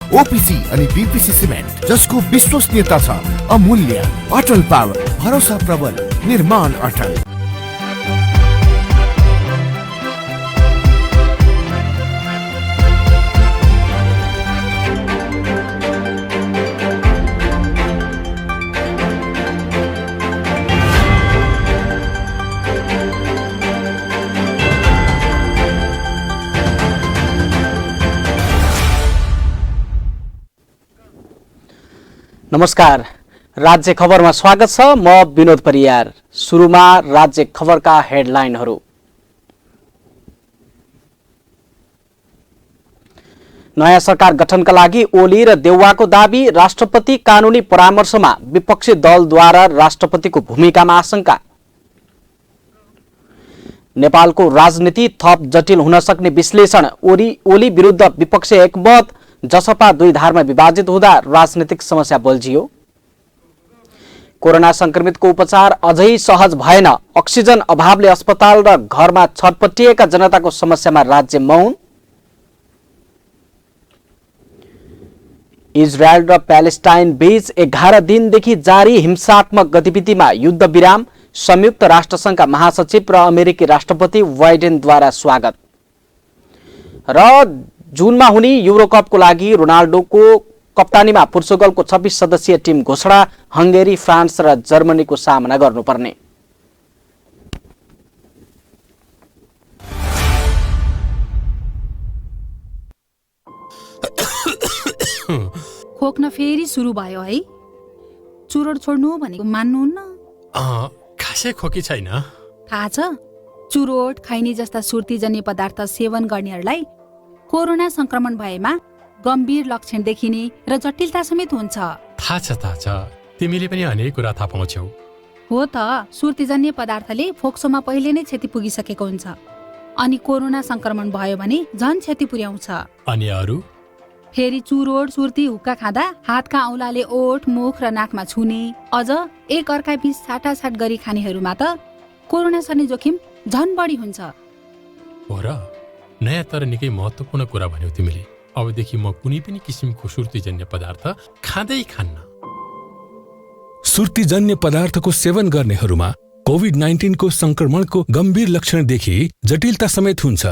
OPC अनि BPC cement, जसको विश्वसनीयता छ अमूल्य। अटल पावर, भरोसा प्रबल, निर्माण अटल। नमस्कार, राज्य खबरमा स्वागत छ। म विनोद परियार। सुरुमा राज्य खबरका हेडलाइनहरू। नयाँ सरकार गठनका लागि ओली र देउवाको दाबी। राष्ट्रपति कानूनी परामर्शमा विपक्षी दलद्वारा राष्ट्रपतिको भूमिकामा आशंका। नेपालको राजनीति थप जटिल हुन सक्ने विश्लेषण। ओली विरुद्ध विपक्ष एकमत। जसपा दुई धारमा विभाजित हुँदा राजनीतिक समस्या बल्झियो। कोरोना संक्रमितको उपचार अझै सहज भएन। अक्सिजन अभावले अस्पताल र घरमा छटपटिएका जनताको समस्यामा राज्य मौन। इजरायल र प्यालेस्टाइन बीच 11 दिनदेखि जारी हिंसात्मक गतिविधिमा युद्ध विराम। संयुक्त राष्ट्रसङ्घका महासचिव र अमेरिकी राष्ट्रपति बाइडेनद्वारा स्वागत। र जुनमा हुने युरोकपको लागि रोनाल्डोको कप्तानीमा पोर्चुगलको 26 सदस्यीय टिम घोषणा। हंगेरी, फ्रान्स र जर्मनीको सामना गर्नुपर्ने। खोक्न फेरि सुरु भयो है। चुरोट छोड्नु भनेको मान्नुहुन्न? खासै खोकी छैन। थाहा छ, चुरोट, खैनी जस्ता सुर्तीजन्य पदार्थ सेवन गर्नेहरूलाई कोरोना संक्रमण भएमा गम्भीर लक्षण देखिने र जटिलता समेत हुन्छ। थाहा छ। तिमीले पनि अनेक कुरा थाहा पाउँछौ। हो त, सुर्तीजन्य पदार्थले फोक्सोमा पहिले नै क्षति पुगिसकेको हुन्छ, अनि कोरोना संक्रमण भयो भने झन क्षति पुर्याउँछ। अनि अरू? फेरि चुरोट, सुर्ती, हुक्का खाँदा हातका औँलाले ओठ, मुख र नाकमा छुने, अझ एक अर्का बीच साटासाट गरी खानेहरूमा त कोरोना सर्ने जोखिम झन बढी हुन्छ। हो र? नयाँ तर निकै महत्त्वपूर्ण कुरा भन्यौ तिमीले। अबदेखि म कुनै पनि किसिमको सुर्तीजन्य पदार्थ खाँदै खान्न। सुर्तीजन्य पदार्थको सेवन गर्नेहरूमा कोभिड-19 को संक्रमणको गम्भीर लक्षण देखि जटिलता समेत हुन्छ।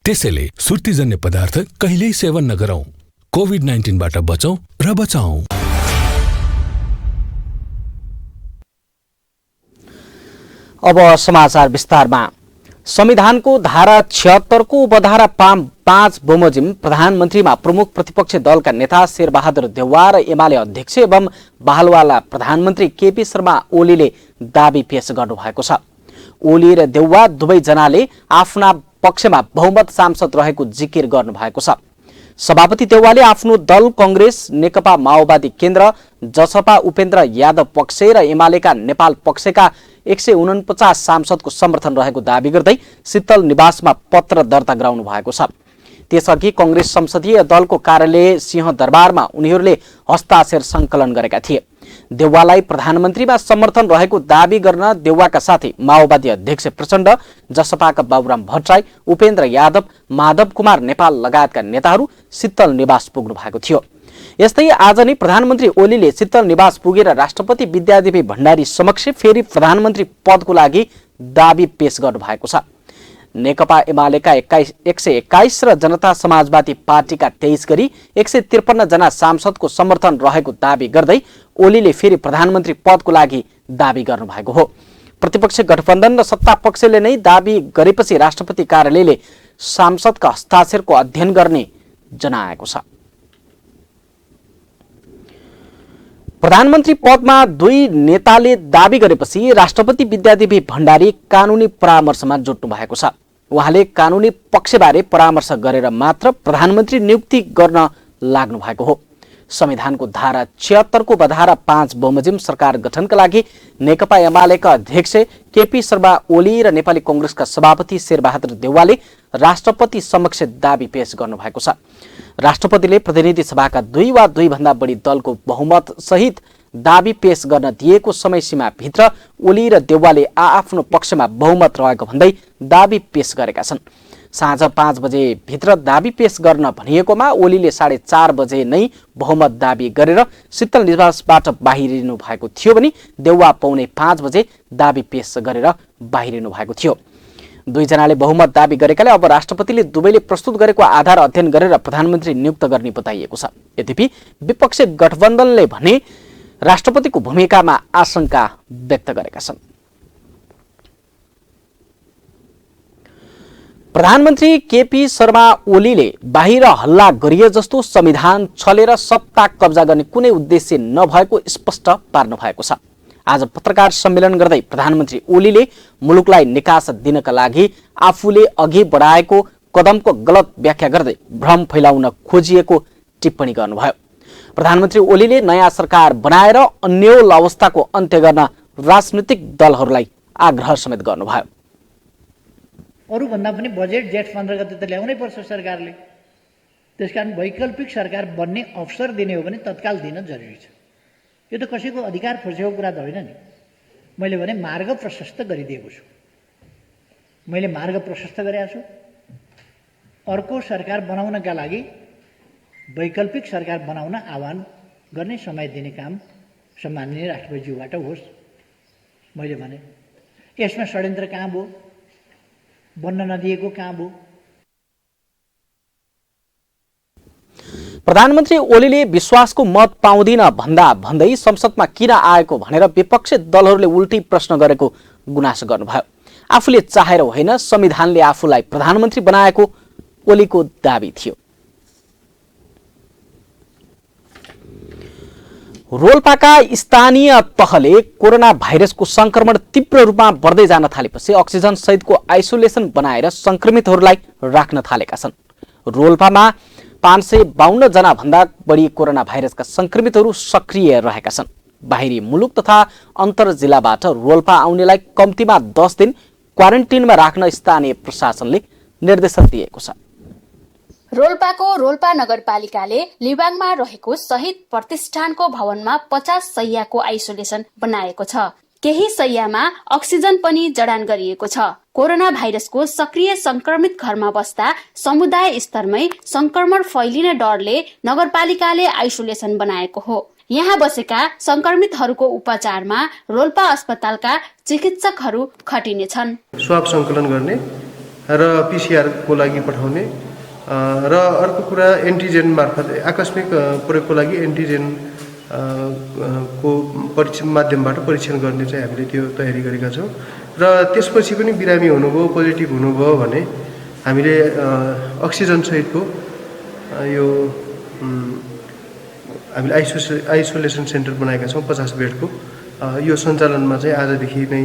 त्यसैले सुर्तीजन्य पदार्थ कहिल्यै सेवन नगरौं। कोभिड-19 बाट बचौं र बचाऊ। अब समाचार विस्तारमा। संविधानको धारा 76 को उपधारा 5 बमोजिम प्रधानमन्त्रीमा प्रमुख प्रतिपक्ष दलका नेता शेरबहादुर देउवा र एमाले अध्यक्ष एवं बालवाला प्रधानमन्त्री केपी शर्मा ओलीले दाबी पेश गर्नुभएको छ। ओली र देउवा दुवैजनाले आफ्ना पक्षमा बहुमत सांसद रहेको जिकिर गर्नुभएको छ। सभापति देउवाले आफ्नो दल कांग्रेस, नेकपा माओवादी केन्द्र, जसपा उपेन्द्र यादव पक्ष र एमालेका नेपाल पक्षका 149 सांसदको समर्थन रहेको दावी गर्दै शीतल निवासमा पत्र दर्ता गराउनु भएको छ। त्यसअघि कांग्रेस संसदीय दलको कार्यालय सिंहदरबारमा उनीहरूले हस्ताक्षर संकलन गरेका थिए। देउवालाई प्रधानमन्त्रीमा समर्थन रहेको दावी गर्न देउवाका साथै माओवादी अध्यक्ष प्रचण्ड, जसपाका बाबुराम भट्टराई, उपेन्द्र यादव, माधव कुमार नेपाल लगायतका नेताहरू शीतल निवास पुग्नु भएको थियो। यस्तै आज नै प्रधानमन्त्री ओलीले शीतल निवास पुगेर राष्ट्रपति विद्यादेवी भण्डारी समक्ष फेरि प्रधानमन्त्री पदको लागि दाबी पेश गर्नु भएको छ। नेकपा एमालेका 121 र जनता समाजवादी पार्टीका 23 गरी 153 जना सांसदको समर्थन रहेको दावी गर्दै ओलीले फेरि प्रधानमन्त्री पदको लागि दावी गर्नु भएको हो। प्रतिपक्ष गठबन्धन र सत्ता पक्षले नै दावी गरेपछि राष्ट्रपति कार्यालयले सांसदका हस्ताक्षरको अध्ययन गर्ने जनाएको छ। प्रधानमन्त्री पदमा दुई नेताले दावी गरेपछि राष्ट्रपति विद्यादेवी भण्डारी कानूनी परामर्शमा जुट्नु भएको छ। उहाँले कानूनी पक्षबारे परामर्श गरेर मात्र प्रधानमन्त्री नियुक्ति गर्न लाग्नु भएको हो। संविधानको धारा 76 को उपधारा 5 बमोजिम सरकार गठनका लागि नेकपा एमालेका अध्यक्ष केपी शर्मा ओली र नेपाली कांग्रेसका सभापति शेरबहादुर देउवाले राष्ट्रपति समक्ष दावी पेश गर्नु भएको छ। राष्ट्रपतिले प्रतिनिधि सभाका 2 वा 2 भन्दा बढी दलको बहुमत सहित दावी पेश गर्न दिएको समय सीमा भित्र ओली र देउवाले आफ्नो पक्षमा बहुमत रहेको भन्दै दावी पेश गरेका छन्। साँझ 5 बजे भित्र दाबी पेश गर्न भनिएकोमा ओलीले 4:30 बजे नै बहुमत दाबी गरेर शीतल निवासबाट बाहिरिनु भएको थियो भने देउवा पौने 5 बजे दाबी पेश गरेर बाहिरिनु भएको थियो। दुईजनाले बहुमत दाबी गरेकाले अब राष्ट्रपतिले दुवैले प्रस्तुत गरेको आधार अध्ययन गरेर प्रधानमन्त्री नियुक्त गर्ने बताइएको छ। यद्यपि विपक्षी गठबन्धनले भने राष्ट्रपतिको भूमिकामा आशंका व्यक्त गरेका छन्। प्रधानमन्त्री केपी शर्मा ओलीले बाहिर हल्ला गरिए जस्तो संविधान छलेर सत्ता कब्जा गर्ने कुनै उद्देश्य नभएको स्पष्ट पार्नु भएको छ। आज पत्रकार सम्मेलन गर्दै प्रधानमन्त्री ओलीले मुलुकलाई निकास दिनका लागि आफूले अघि बढाएको कदमको गलत व्याख्या गर्दै भ्रम फैलाउन खोजिएको टिप्पणी गर्नुभयो। प्रधानमन्त्री ओलीले नयाँ सरकार बनाएर अन्यल अवस्थाको अन्त्य गर्न राजनीतिक दलहरूलाई आग्रह समेत गर्नुभयो। अरूभन्दा पनि बजेट जेठ 15 गते त ल्याउनै पर्छ सरकारले। त्यसकारण वैकल्पिक सरकार बन्ने अवसर दिने हो भने तत्काल दिन जरुरी छ। यो त कसैको अधिकार खोजेको कुरा त होइन नि। मैले भने मार्ग प्रशस्त गरिदिएको छु। मैले मार्ग प्रशस्त गरेको छु। अर्को सरकार बनाउनका लागि वैकल्पिक सरकार बनाउन आह्वान गर्ने समय दिने काम सम्माननीय राष्ट्रपतिज्यूबाट होस्। मैले भने यसमा षड्यन्त्र कहाँ भयो, बन्न नदिएको कहाँ भयो। प्रधानमन्त्री ओलीले विश्वासको मत पाउँदिन भन्दा भन्दै संसदमा किन आएको भनेर विपक्षी दलहरूले उल्टी प्रश्न गरेको गुनासो गर्नुभयो। आफूले चाहेर होइन, संविधानले आफूलाई प्रधानमन्त्री बनाएको ओलीको दाबी थियो। रोल्पाका स्थानीय तहले कोरोना भाइरसको संक्रमण तीव्र रूपमा बढ्दै जान थालेपछि अक्सिजन सहितको आइसोलेसन बनाएर संक्रमितहरूलाई राख्न थालेका छन्। रोल्पामा 552 जना भन्दा बढी कोरोना भाइरसका संक्रमितहरू सक्रिय रहेका छन्। बाहिरी मुलुक तथा अन्तर जिल्लाबाट रोल्पा आउनेलाई कम्तीमा 10 दिन क्वारेन्टिनमा राख्न स्थानीय प्रशासनले निर्देशन दिएको छ। रोल्पाको रोल्पा नगरपालिकाले लिबाङमा रहेको शहीद प्रतिष्ठानको भवनमा 50 शैय्याको आइसोलेसन बनाएको छ। केही शैय्यामा अक्सिजन पनि जडान गरिएको छ। कोरोना भाइरसको सक्रिय संक्रमित घरमा बस्दा समुदाय स्तरमै संक्रमण फैलिने डरले नगरपालिकाले आइसोलेसन बनाएको हो। यहाँ बसेका संक्रमितहरूको उपचारमा रोल्पा अस्पतालका चिकित्सकहरू खटिने छन्। स्वाब संकलन गर्ने र पीसीआर को लागि पठाउने र अर्को कुरा एन्टिजेन मार्फत आकस्मिक प्रयोगको लागि एन्टिजेन को परीक्षण माध्यमबाट परीक्षण गर्ने चाहिँ हामीले त्यो तयारी गरेका छौँ। र त्यसपछि पनि बिरामी हुनुभयो, पोजिटिभ हुनुभयो भने हामीले अक्सिजन सहितको यो हामीले आइसोलेसन सेन्टर बनाएका छौँ 50 बेडको। यो सञ्चालनमा चाहिँ आजदेखि नै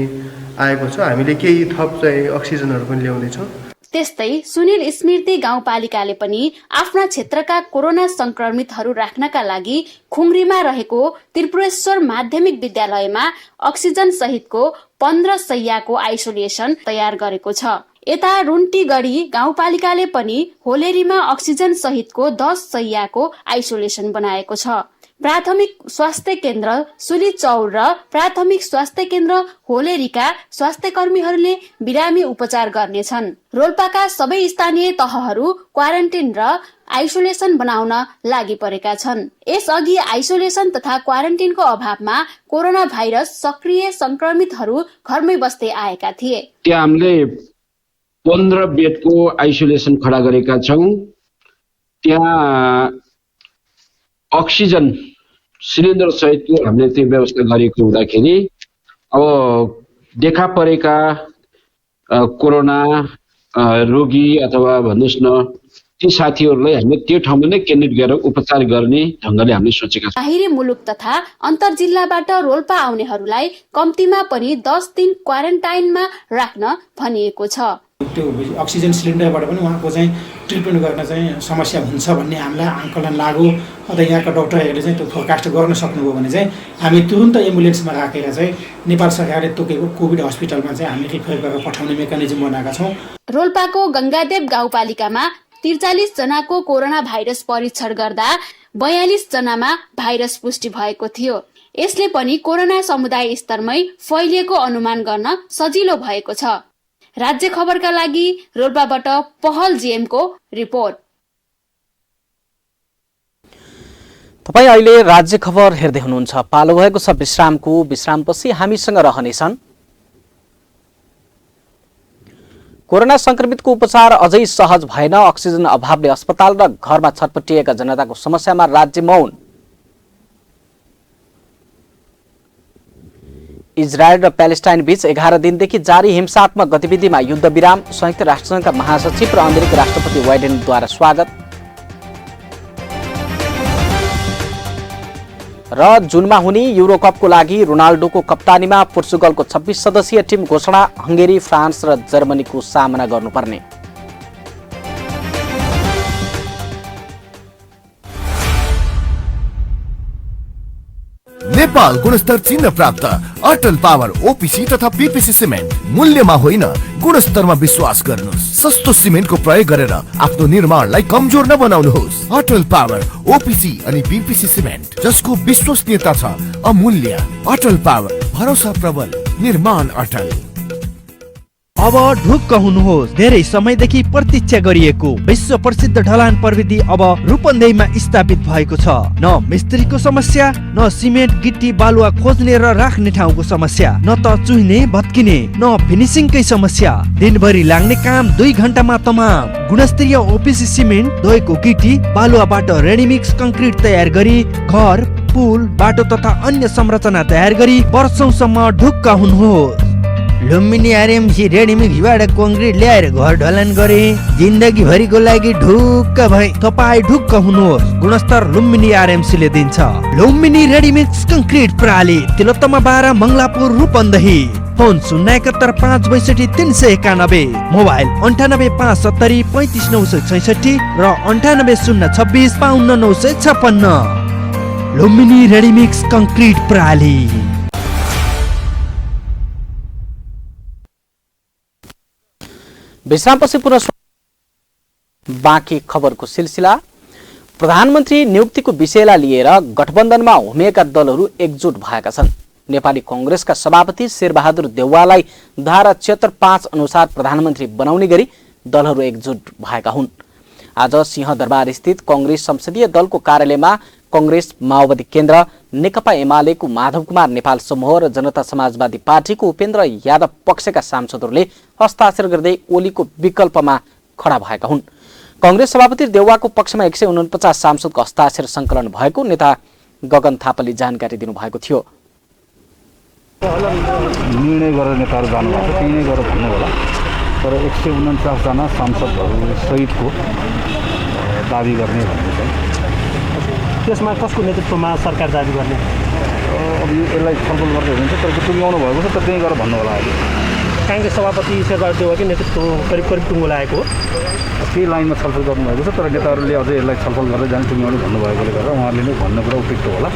आएको छ। हामीले केही थप चाहिँ अक्सिजनहरू पनि ल्याउँदैछौँ। त्यस्तै सुनिल स्मृति गाउँपालिकाले पनि आफ्ना क्षेत्रका कोरोना संक्रमितहरू राख्नका लागि खुङ्ग्रीमा रहेको त्रिपुरेश्वर माध्यमिक विद्यालयमा अक्सिजन सहितको 15 शैय्याको आइसोलेसन तयार गरेको छ। यता रुन्टीगढी गाउँपालिकाले पनि होलेरीमा अक्सिजन सहितको 10 शैय्याको आइसोलेसन बनाएको छ। प्राथमिक स्वास्थ्य केन्द्र सुलीचौर र प्राथमिक स्वास्थ्य केन्द्र होलेरीका स्वास्थ्य कर्मीहरूले बिरामी उपचार गर्नेछन्। रोल्पाका सबै स्थानीय तहहरू क्वारेन्टिन र आइसोलेसन बनाउन लागि परेका छन्। यसअघि आइसोलेसन तथा क्वारेन्टिनको अभावमा कोरोना भाइरस सक्रिय संक्रमितहरू घरमै बस्दै आएका थिए। त्यहाँ हामीले 15 बेडको आइसोलेसन खडा गरेका छौँ। त्यहाँ अक्सिजन सिलिन्डर सहितको हामीले त्यो व्यवस्था गरेको हुँदाखेरि अब देखा परेका कोरोना रोगी अथवा भन्नुहोस् न ती साथीहरूलाई हामीले त्यो ठाउँमा नै केन्द्रित गरेर उपचार गर्ने ढङ्गले हामीले सोचेका छौँ। बाहिरी मुलुक तथा अन्तर जिल्लाबाट रोल्पा आउनेहरूलाई कम्तीमा पनि 10 दिन क्वारेन्टाइनमा राख्न भनिएको छ। त्यो अक्सिजन सिलिन्डरबाट पनि उहाँको चाहिँ ट्रिटमेन्ट गर्न चाहिँ समस्या हुन्छ भन्ने हामीलाई आकलन लाग्यो। अथवा यहाँका डाक्टरहरूले चाहिँ त्यो फोरकास्ट गर्न सक्नुभयो भने चाहिँ हामी तुरुन्त एम्बुलेन्समा राखेर चाहिँ नेपाल सरकारले तोकेको कोभिड हस्पिटलमा चाहिँ हामी रिफर गरेर पठाउने मेकानिजम बनाएका छौँ। रोल्पाको गंगादेव गाउँपालिकामा 43 जनाको कोरोना भाइरस परीक्षण गर्दा 42 जनामा भाइरस पुष्टि भएको थियो। यसले पनि कोरोना समुदाय स्तरमै फैलिएको अनुमान गर्न सजिलो भएको छ। राज्य खबरका लागि रोल्पाबाट पहल जीएमको रिपोर्ट। तपाईँ अहिले राज्य खबर हेर्दै हुनुहुन्छ। पालो भएको छ विश्रामको। विश्रामपछि हामीसँग रहनेछन् कोरोना संक्रमितको उपचार अझै सहज भएन, अक्सिजन अभावले अस्पताल र घरमा छटपटिएका जनताको समस्यामा राज्य मौन। इजरायल र प्यालेस्टाइन बीच 11 दिनदेखि जारी हिंसात्मक गतिविधिमा युद्ध विराम, संयुक्त राष्ट्रसङ्घका महासचिव र अमेरिकी राष्ट्रपति बाइडेनद्वारा स्वागत। र जुनमा हुने युरोकपको लागि रोनाल्डोको कप्तानीमा पोर्चुगलको 26 सदस्यीय टिम घोषणा, हंगेरी, फ्रान्स र जर्मनीको सामना गर्नुपर्ने। नेपाल गुणस्तर चिन्ह प्राप्त अटल पावर ओपीसी तथा पीपीसी सिमेन्ट। मूल्यमा होइन गुणस्तरमा विश्वास गर्नुहोस्। सस्तो सिमेन्टको प्रयोग गरेर आफ्नो निर्माणलाई कमजोर नबनाउनुहोस्। अटल पावर ओपीसी अनि पीपीसी सिमेन्ट, जसको विश्वसनीयता छ अमूल्य। अटल पावर, भरोसा प्रबल, निर्माण अटल। अब ढुक्क हुनुहोस्। धेरै समयदेखि प्रतीक्षा गरिएको विश्व प्रसिद्ध ढलान प्रविधि अब रूपन्देहीमा स्थापित भएको छ। न मिस्त्रीको समस्या, न सिमेन्ट गिट्टी बालुवा खोज्ने र राख्ने ठाउँको समस्या, न त चुहिने भत्किने, न फिनिसिङकै समस्या। दिनभरि लाग्ने काम 2 घण्टामा तमाम। गुणस्तरीय ओपीसी सिमेन्ट, धोएको गिट्टी बालुवाबाट रेडीमिक्स कंक्रिट तयार गरी घर, पुल, बाटो तथा अन्य संरचना तयार गरी वर्षौंसम्म ढुक्क हुनुहोस्। लुम्बिनी आरएमसी रेडीमिक्सबाट कंक्रिट ल्याएर घर ढलान गरे। जिन्दगी भरिको लागि ढुक्क भए। तपाईँ ढुक्क हुनुहोस्। गुणस्तर लुम्बिनी आरएमसीले दिन्छ। लुम्बिनी रेडीमिक्स कंक्रिट प्रणाली, तिलोत्तमा 12, मङ्गलापुर, रूपन्देही। फोन 071 562 391, मोबाइल 98 570 35 966 र 98 026 52 956। लुम्बिनी रेडीमिक्स कंक्रिट प्रणाली। विश्रामपछि पुनः बाँकी खबरको सिलसिला। प्रधानमन्त्री नियुक्तिको विषयलाई लिएर गठबन्धनमा होमिएका दलहरू एकजुट भएका छन्। नेपाली कांग्रेसका सभापति शेरबहादुर देउवालाई धारा 76(5) अनुसार प्रधानमन्त्री बनाउने गरी दलहरू एकजुट भएका हुन्। आज सिंहदरबार स्थित कांग्रेस संसदीय दलको कार्यालयमा कांग्रेस माओवादी केन्द्र, नेकपा एमालेको माधव कुमार नेपाल समूह र जनता समाजवादी पार्टीको उपेन्द्र यादव पक्षका सांसदहरूले हस्ताक्षर गर्दै ओलीको विकल्पमा खडा भएका हुन्। कांग्रेस सभापति देउवाको पक्षमा 149 सांसदको हस्ताक्षर संकलन भएको नेता गगन थापाले जानकारी दिनुभएको थियो। निर्णय गरेर नेपाल जानुभएको, त्यही नै गरेर भन्नु होला, तर 149 जना सांसदहरू सहितको दाबी गर्ने भन्ने चाहिँ त्यसमा कसको नेतृत्वमा सरकार दाबी गर्ने? अब यसलाई छलफल गर्दै हुनुहुन्छ, तर टुङ्ग्याउनु भएको छ, तर त्यही गरेर भन्नु होला। अहिले कांग्रेस सभापति शेरबहादुर देउवाकै नेतृत्व करिब टुङ्गो लागेको हो, त्यही लाइनमा छलफल गर्नुभएको छ, तर नेताहरूले अझै यसलाई छलफल गरेर जाने टुङ्ग्याउनु भन्नुभएकोले गर्दा उहाँहरूले नै भन्ने कुरा उपयुक्त होला।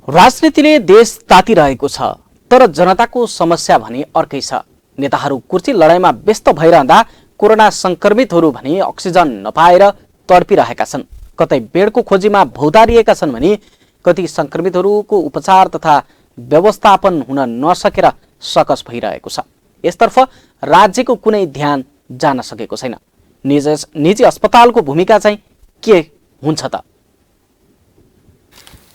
राजनीतिले देश तातिरहेको छ, तर जनताको समस्या भने अर्कै छ। नेताहरू कुर्सी लडाईँमा व्यस्त भइरहँदा कोरोना संक्रमितहरू भने अक्सिजन नपाएर तडपिरहेका छन्। कतै बेडको खोजीमा भौतारिएका छन् भने कति संक्रमितहरूको उपचार तथा व्यवस्थापन हुन नसकेर सकस भइरहेको छ। यसतर्फ राज्यको कुनै ध्यान जान सकेको छैन। निजी अस्पतालको भूमिका चाहिँ के हुन्छ त?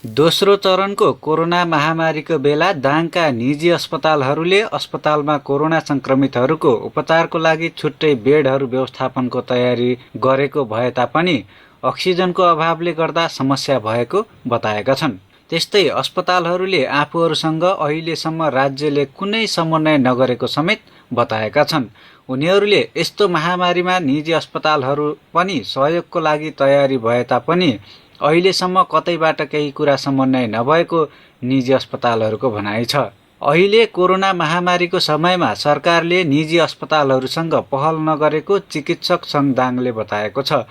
दोस्रो चरणको कोरोना महामारीको बेला दाङका निजी अस्पतालहरूले अस्पतालमा कोरोना संक्रमितहरूको उपचारको लागि छुट्टै बेडहरू व्यवस्थापनको तयारी गरेको भए तापनि अक्सिजनको अभावले गर्दा समस्या भएको बताएका छन्। त्यस्तै अस्पतालहरूले आफूहरूसँग अहिलेसम्म राज्यले कुनै समन्वय नगरेको समेत बताएका छन्। उनीहरूले यस्तो महामारीमा निजी अस्पतालहरू पनि सहयोगको लागि तयारी भए तापनि अहिलेसम्म कतैबाट केही कुरा समन्वय नभएको निजी अस्पतालहरूको भनाइ छ। अहिले कोरोना महामारीको समयमा सरकारले निजी अस्पतालहरूसँग पहल नगरेको चिकित्सक सङ्घ दाङले बताएको छ।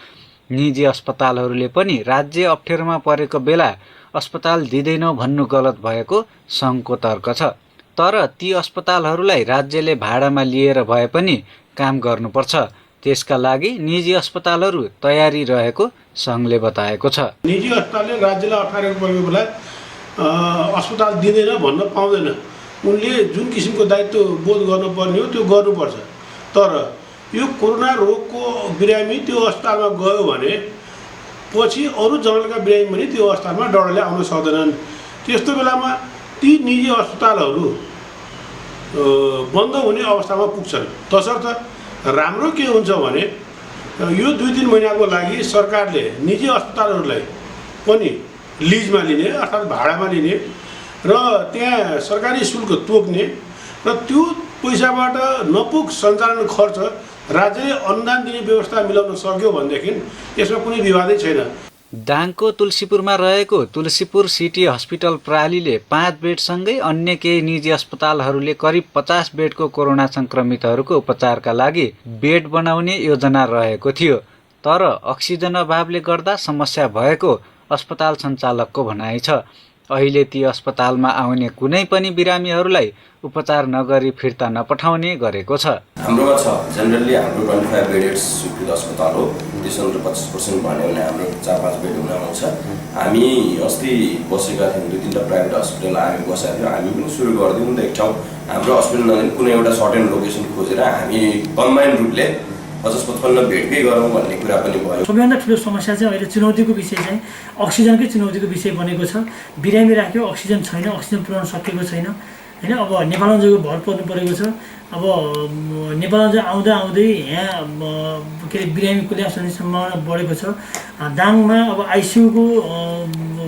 निजी अस्पतालहरूले पनि राज्य अप्ठ्यारोमा परेको बेला अस्पताल दिँदैनौ भन्नु गलत भएको सङ्घको तर्क छ। तर ती अस्पतालहरूलाई राज्यले भाडामा लिएर भए पनि काम गर्नुपर्छ। त्यसका लागि निजी अस्पतालहरू तयारी रहेको सङ्घले बताएको छ। निजी अस्पतालले राज्यलाई अप्ठ्यारो परेको बेला अस्पताल दिँदैन भन्न पाउँदैन। उनले जुन किसिमको दायित्व बोध गर्नुपर्ने हो त्यो गर्नुपर्छ। तर यो कोरोना रोगको बिरामी त्यो अस्पतालमा गयो भने पछि अरू जनरलका बिरामी पनि त्यो अस्पतालमा डरले आउन सक्दैनन्। त्यस्तो बेलामा ती निजी अस्पतालहरू बन्द हुने अवस्थामा पुग्छन्। तसर्थ राम्रो के हुन्छ भने यो 2-3 महिनाको लागि सरकारले निजी अस्पतालहरूलाई पनि लिजमा लिने अर्थात् भाडामा लिने र त्यहाँ सरकारी शुल्क तोक्ने र त्यो पैसाबाट नपुग सञ्चालन खर्च राज्यले अनुदान दिने व्यवस्था मिलाउन सक्यो भनेदेखि यसमा कुनै विवादै छैन। दाङको तुलसीपुरमा रहेको तुलसीपुर सिटी हस्पिटल प्रणालीले 5 बेडसँगै अन्य केही निजी अस्पतालहरूले करिब 50 बेडको कोरोना संक्रमितहरूको उपचारका लागि बेड बनाउने योजना रहेको थियो। तर अक्सिजन अभावले गर्दा समस्या भएको अस्पताल सञ्चालकको भनाइ छ। अहिले ती अस्पतालमा आउने कुनै पनि बिरामीहरूलाई उपचार नगरी फिर्ता नपठाउने गरेको छ। हाम्रोमा छ जनरली हाम्रो 25 बेडेड स्वीकृत अस्पताल हो। त्यसमा 25% भन्यो भने हाम्रो 4-5 बेड हुन आउँछ। हामी अस्ति बसेका थियौँ 2-3 प्राइभेट हस्पिटल हामी बसेका थियौँ। हामी पनि सुरु गरिदिउँ नि त एक ठाउँ हाम्रो हस्पिटल नजिक कुनै एउटा सर्टेन लोकेसन खोजेर हामी कम्बाइन रूपले 50-55 बेडकै गरौँ भन्ने कुरा पनि भयो। सबैभन्दा ठुलो समस्या चाहिँ अहिले चुनौतीको विषय चाहिँ अक्सिजनकै चुनौतीको विषय बनेको छ। बिरामी राख्यो अक्सिजन छैन, अक्सिजन पुर्याउन सकेको छैन हैन। अब नेपालमा जो भर पर्नु परेको छ। अब नेपालमा चाहिँ आउँदै यहाँ के अरे बिरामी कोल्याप्स हुने सम्भावना बढेको छ। दाङमा अब आइसियुको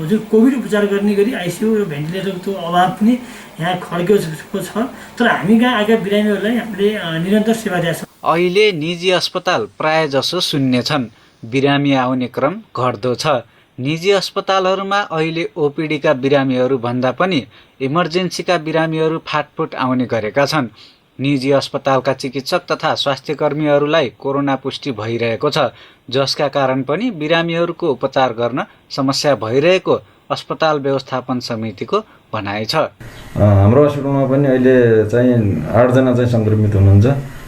जुन कोभिड उपचार गर्ने गरी आइसियु र भेन्टिलेटरको अभाव पनि यहाँ खड्केको छ। तर हामी कहाँ आएका बिरामीहरूलाई हामीले निरन्तर सेवा दिएको छ। अहिले निजी अस्पताल प्राय जसो शून्य छन्। बिरामी आउने क्रम घट्दो छ। निजी अस्पतालहरूमा अहिले ओपिडीका बिरामीहरू भन्दा पनि इमर्जेन्सीका बिरामीहरू फाटफुट आउने गरेका छन्। निजी अस्पतालका चिकित्सक तथा स्वास्थ्यकर्मीहरूलाई कोरोना पुष्टि भइरहेको छ, जसका कारण पनि बिरामीहरूको उपचार गर्न समस्या भइरहेको अस्पताल व्यवस्थापन समितिको भनाइ छ। हाम्रो हस्पिटलमा पनि अहिले चाहिँ 8 जना चाहिँ सङ्क्रमित हुनुहुन्छ।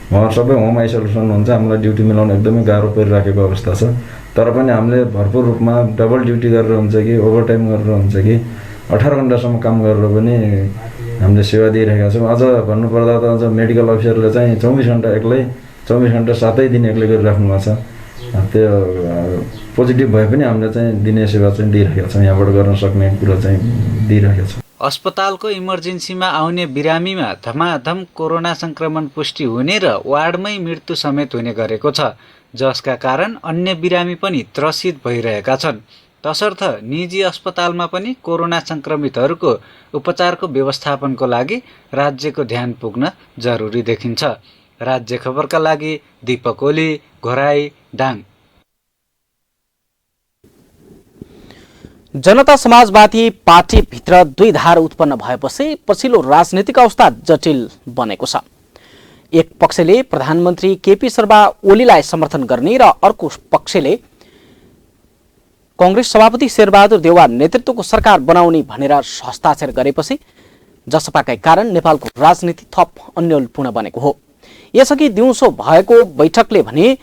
उहाँहरू सबै होम आइसोलेसन हुन्छ। हामीलाई ड्युटी मिलाउन एकदमै गाह्रो परिराखेको अवस्था छ। तर पनि हामीले भरपुर रूपमा डबल ड्युटी गरेर हुन्छ कि ओभरटाइम गरेर हुन्छ कि 18 घन्टासम्म काम गरेर पनि हामीले सेवा दिइरहेका छौँ। अझ भन्नुपर्दा त अझ मेडिकल अफिसरले चाहिँ 24 घन्टा एक्लै 24 घन्टा 7 दिन एक्लै गरिराख्नु भएको छ। त्यो पोजिटिभ भए पनि हामीले चाहिँ दिने सेवा चाहिँ दिइरहेका छौँ। यहाँबाट गर्न सक्ने कुरा चाहिँ दिइरहेका छौँ। अस्पतालको इमर्जेन्सीमा आउने बिरामीमा धमाधम कोरोना संक्रमण पुष्टि हुने र वार्डमै मृत्यु समेत हुने गरेको छ, जसका कारण अन्य बिरामी पनि त्रसित भइरहेका छन्। तसर्थ निजी अस्पतालमा पनि कोरोना संक्रमितहरूको उपचारको व्यवस्थापनको लागि राज्यको ध्यान पुग्न जरुरी देखिन्छ। राज्य खबरका लागि दीपक ओली, घोराई, दाङ। जनता समाजवादी पार्टीभित्र दुई धार उत्पन्न भएपछि पछिल्लो राजनीतिक अवस्था जटिल बनेको छ। एक पक्षले प्रधानमन्त्री केपी शर्मा ओलीलाई समर्थन गर्ने र अर्को पक्षले कांग्रेस सभापति शेरबहादुर देउवा नेतृत्वको सरकार बनाउने भनेर हस्ताक्षर गरेपछि जसपाकै कारण नेपालको राजनीति थप अन्यलपूर्ण बनेको हो। यसअघि दिउँसो भएको बैठकले भने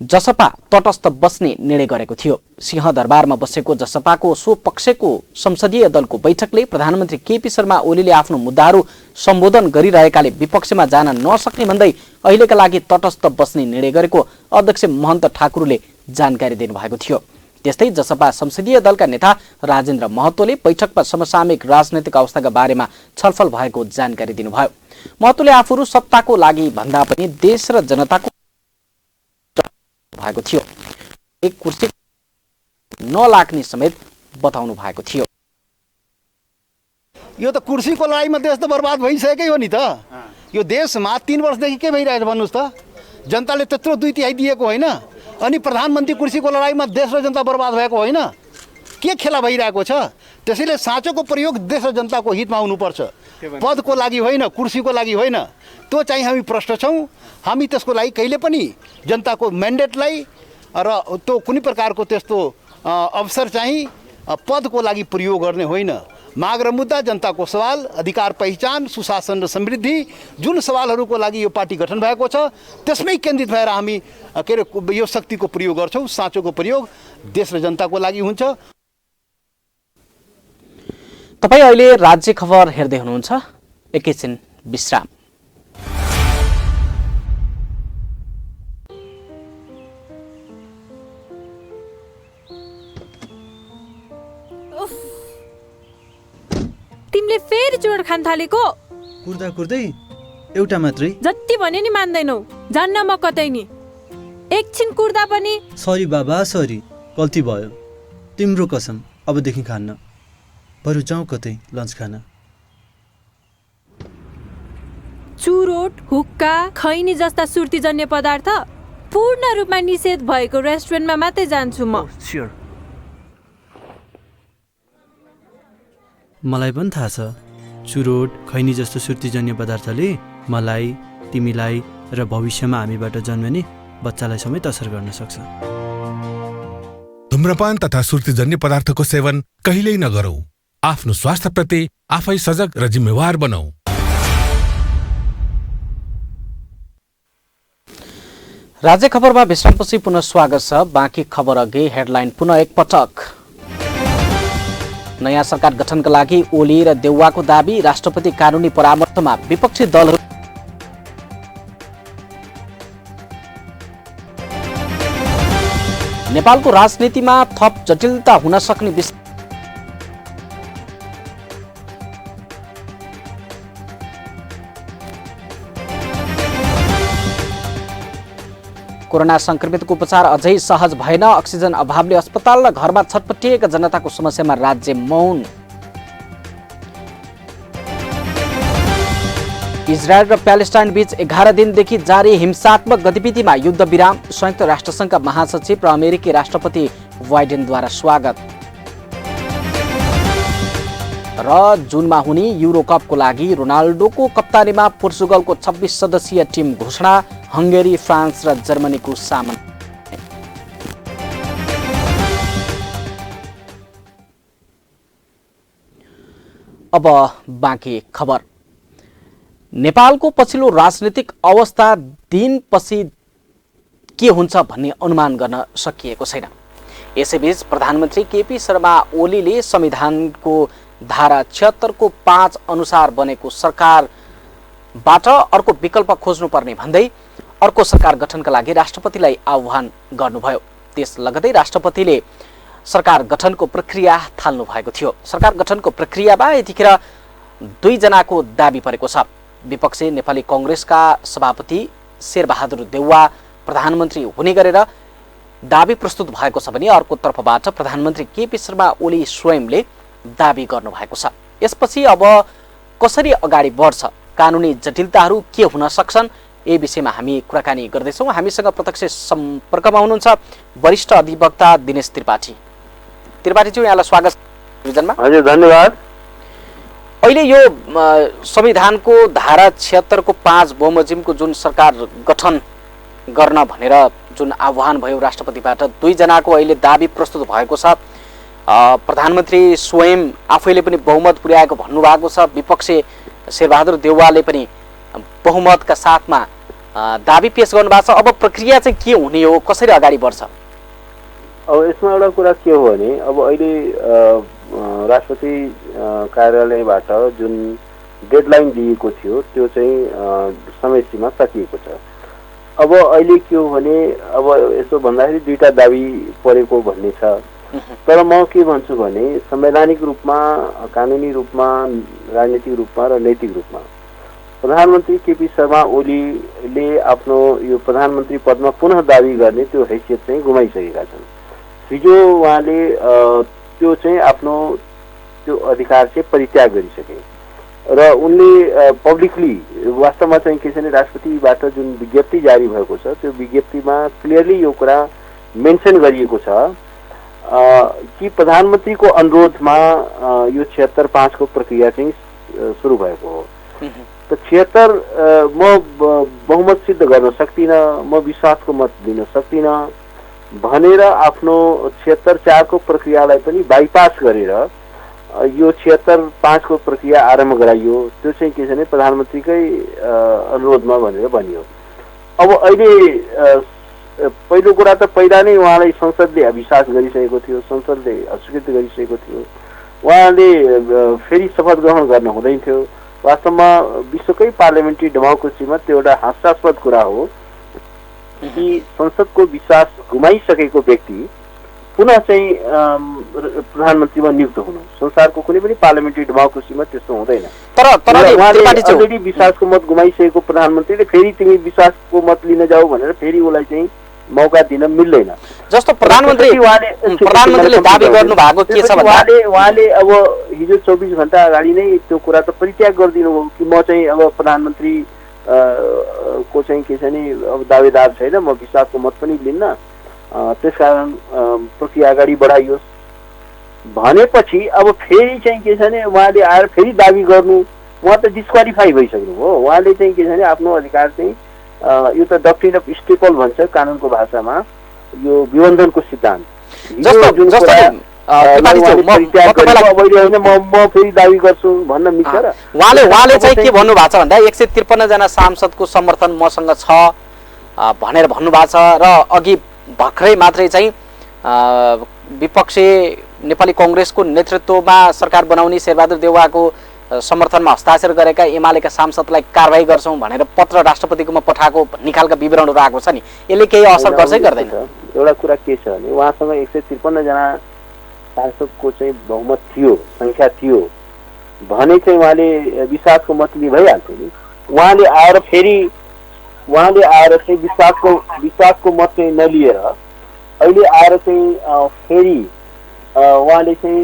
जसपा तटस्थ बस्ने निर्णय गरेको थियो। सिंहदरबारमा बसेको जसपाको सो पक्षको संसदीय दलको बैठकले प्रधानमन्त्री केपी शर्मा ओलीले आफ्नो मुद्दाहरू सम्बोधन गरिरहेकाले विपक्षमा जान नसक्ने भन्दै अहिलेका लागि तटस्थ बस्ने निर्णय गरेको अध्यक्ष महन्त ठाकुरले जानकारी दिनुभएको थियो। त्यस्तै जसपा संसदीय दलका नेता राजेन्द्र महतोले बैठकमा समसामयिक राजनैतिक अवस्थाका बारेमा छलफल भएको जानकारी दिनुभयो। महतोले आफूहरू सत्ताको लागि भन्दा पनि देश र जनताको भएको थियो। एक कुर्सी नलाग्ने समेत बताउनु भएको थियो। यो त कुर्सीको लडाईमा देश त बर्बाद भइसकेकै हो नि त। यो देशमा 3 वर्षदेखि के भइरहेछ भन्नुहोस् त। जनताले त्यत्रो 2/3 दिएको होइन, अनि प्रधानमन्त्री कुर्सीको लडाईमा देश र जनता बर्बाद भएको होइन। के खेला भइरहेको छ। त्यसैले साँचोको प्रयोग देश र जनताको हितमा हुनुपर्छ, पदको लागि होइन, कुर्सीको लागि होइन। त्यो चाहिँ हामी प्रष्ट छौँ। हामी त्यसको लागि कहिले पनि जनताको म्यान्डेटलाई र त्यो कुनै प्रकारको त्यस्तो अवसर चाहिँ पदको लागि प्रयोग गर्ने होइन। माग र मुद्दा, जनताको सवाल, अधिकार पहिचान, सुशासन र समृद्धि, जुन सवालहरूको लागि यो पार्टी गठन भएको छ त्यसमै केन्द्रित भएर हामी के अरे यो शक्तिको प्रयोग गर्छौँ। साँचोको प्रयोग देश र जनताको लागि हुन्छ। तपाईँ अहिले राज्य खबर हेर्दै हुनुहुन्छ। एकैछिन विश्राम। तिमीले फेरि चुरोट खान थालेको? कुर्दा कुर्दै एउटा मात्रै। जति भने नि मान्दैनौ, जान्न म कतै नि। एकछिन कुर्दा पनि। सरी बाबा सरी, गल्ती भयो। तिम्रो कसम अबदेखि खान्न। बरु जाउँ कतै लन्च खान। चुरोट, हुक्का, खैनी जस्ता सुर्तीजन्य पदार्थ पूर्ण रूपमा निषेध भएको रेस्टुरेन्टमा मात्रै जान्छु म। मलाई पनि थाहा छ, चुरोट, खैनी जस्तो सुर्तीजन्य पदार्थले मलाई, तिमीलाई र भविष्यमा हामीबाट जन्मने बच्चालाई समेत असर गर्न सक्छ। धूम्रपान तथा सुर्तीजन्य पदार्थको सेवन कहिल्यै नगरौं। आफ्नो स्वास्थ्यप्रति आफै सजग र जिम्मेवार बनौं। राज्य खबरमा विश्रामपछि पुनः स्वागत छ। बाँकी खबर अघि हेडलाइन पुनः एकपटक। नयाँ सरकार गठनका लागि ओली र देउवाको दाबी, राष्ट्रपति कानूनी परामर्शमा विपक्षी दलहरू। नेपालको राजनीतिमा थप जटिलता हुन सक्ने विषय। कोरोना संक्रमितको उपचार अझै सहज भएन, अक्सिजन अभावले अस्पताल र घरमा छटपटिएका जनताको समस्यामा राज्य मौन। इजरायल र प्यालेस्टाइन बीच 11 दिनदेखि जारी हिंसात्मक गतिविधिमा युद्ध विराम, संयुक्त राष्ट्रसङ्घका महासचिव र अमेरिकी राष्ट्रपति बाइडेनद्वारा स्वागत। र जुनमा हुने युरो कपको लागि रोनाल्डोको कप्तानीमा पोर्चुगलको 26 सदस्यीय टिम घोषणा, हंगेरी, फ्रान्स र जर्मनीको सामना। अब बाँकी खबर। नेपालको पछिल्लो राजनीतिक अवस्था दिनपछि के हुन्छ भन्ने अनुमान गर्न सकिएको छैन। यसैबीच प्रधानमन्त्री केपी शर्मा ओलीले संविधानको धारा 76 को 5 अनुसार बनेको सरकारबाट अर्को विकल्प खोज्नुपर्ने भन्दै अर्को सरकार गठनका लागि राष्ट्रपतिलाई आह्वान गर्नुभयो। त्यस लगतै राष्ट्रपतिले सरकार गठनको प्रक्रिया थाल्नु भएको थियो। सरकार गठनको प्रक्रियामा यतिखेर 2 जनाको दाबी परेको छ। विपक्षी नेपाली कांग्रेसका सभापति शेरबहादुर देउवा प्रधानमन्त्री हुने गरेर दाबी प्रस्तुत भएको छ भने अर्को तर्फबाट प्रधानमन्त्री केपी शर्मा ओली स्वयंले दाबी गर्नु भएको छ। यसपछि अब कसरी अगाडि बढ्छ, कानुनी जटिलताहरू के हुन सक्छन्, यही विषयमा हामी कुराकानी गर्दैछौँ। हामीसँग प्रत्यक्ष सम्पर्कमा हुनुहुन्छ वरिष्ठ अधिवक्ता दिनेश त्रिपाठी। त्रिपाठीज्यू, यहाँलाई स्वागत छ। हजुर, धन्यवाद। अहिले यो संविधानको धारा 76 को 5 बमोजिमको जुन सरकार गठन गर्न भनेर जुन आह्वान भयो राष्ट्रपतिबाट, 2 जनाको अहिले दाबी प्रस्तुत भएको छ। प्रधानमन्त्री स्वयं आफैले पनि बहुमत पुर्याएको भन्नुभएको छ। विपक्षी शेरबहादुर देउवाले पनि बहुमतका साथमा दाबी पेश गर्नुभएको छ। अब प्रक्रिया चाहिँ के हुने हो, कसरी अगाडि बढ्छ? अब यसमा एउटा कुरा के हो भने, अब अहिले राष्ट्रपति कार्यालयबाट जुन डेडलाइन दिएको थियो त्यो चाहिँ समय सीमा सकिएको छ। अब अहिले के हो भने, अब यसो भन्दाखेरि 2टा दाबी परेको भन्ने छ। तर म के भन्छु भने, संवैधानिक रूपमा, कानुनी रूपमा, राजनीतिक रूपमा र नैतिक रूपमा प्रधानमन्त्री केपी शर्मा ओलीले आफ्नो यो प्रधानमन्त्री पदमा पुनः दाबी गर्ने त्यो हैसियत चाहिँ गुमाइसकेका छन्। हिजो उहाँले त्यो चाहिँ आफ्नो त्यो अधिकार चाहिँ परित्याग गरिसके र उनले पब्लिकली वास्तवमा चाहिँ के छ भने राष्ट्रपतिबाट जुन विज्ञप्ति जारी भएको छ त्यो विज्ञप्तिमा क्लियरली यो कुरा मेन्सन गरिएको छ कि प्रधानमन्त्रीको अनुरोधमा यो 76/5 को प्रक्रिया चाहिँ सुरु भएको हो। त 76 म बहुमत सिद्ध गर्न सक्दिनँ, म विश्वासको मत दिन सक्दिनँ भनेर आफ्नो 76/4 को प्रक्रियालाई पनि बाइपास गरेर यो 76/5 को प्रक्रिया आरम्भ गराइयो। त्यो चाहिँ के छ भने प्रधानमन्त्रीकै अनुरोधमा भनेर भनियो। अब अहिले पहिलो कुरा त पहिला नै उहाँलाई संसदले अविश्वास गरिसकेको थियो, संसदले अस्वीकृत गरिसकेको थियो। उहाँले फेरि शपथ ग्रहण गर्न हुँदैन थियो। वास्तवमा विश्वकै पार्लियामेन्ट्री डेमोक्रेसीमा त्यो एउटा हास्यास्पद कुरा हो कि संसदको विश्वास गुमाइसकेको व्यक्ति पुनः चाहिँ प्रधानमन्त्रीमा नियुक्त हुनु संसारको कुनै पनि पार्लियामेन्ट्री डेमोक्रेसीमा त्यस्तो हुँदैन। अलरेडी विश्वासको मत गुमाइसकेको प्रधानमन्त्रीले फेरि तिमी विश्वासको मत लिन जाऊ भनेर फेरि उसलाई चाहिँ मौका दिन मिल्दैन। जस्तो प्रधानमन्त्रीले दाबी गर्नु भएको के छ भन्दा उहाँले अब हिजो 24 घण्टा अगाडि नै त्यो कुरा त परित्याग गरिदिनु हो कि म चाहिँ अब प्रधानमन्त्री को चाहिँ के छ नि अब दावेदार छैन, म विश्वासको मत पनि लिन्न, त्यसकारण प्रक्रिया अगाडि बढाइयोस् भनेपछि अब फेरि चाहिँ के छ नि उहाँले आएर फेरि दाबी गर्नु, उहाँ त डिस्क्वालिफाई भइसक्नु हो। उहाँले चाहिँ के छ नि आफ्नो अधिकार चाहिँ यो त डक्ट्रिन अफ स्टेपल भन्छ कानुनको भाषामा, यो विबन्धनको सिद्धान्त म फेरि दाबी गर्छु भन्न मिल्छ र उहाँले चाहिँ के भन्नु भएको छ भन्दा 153 जना सांसदको समर्थन मसँग छ भनेर भन्नु भएको छ र अघि भर्खरै मात्रै चाहिँ विपक्षी नेपाली कांग्रेसको नेतृत्वमा सरकार बनाउने शेरबहादुर देउवाको समर्थनमा हस्ताक्षर गरेका एमालेका सांसदलाई कारबाही गर्छौं भनेर पत्र राष्ट्रपतिकोमा पठाएको निकालका विवरणहरू आएको छ नि, यसले केही असर गर्छ कि गर्दैन? एउटा कुरा के छ भने उहाँसँग 153 जना सांसदको चाहिँ बहुमत थियो, संख्या थियो भने चाहिँ उहाँले विश्वासको मत लिइ भइहाल्थ्यो नि। उहाँले आएर चाहिँ विश्वासको मत चाहिँ नलिएर अहिले आएर चाहिँ फेरि उहाँले चाहिँ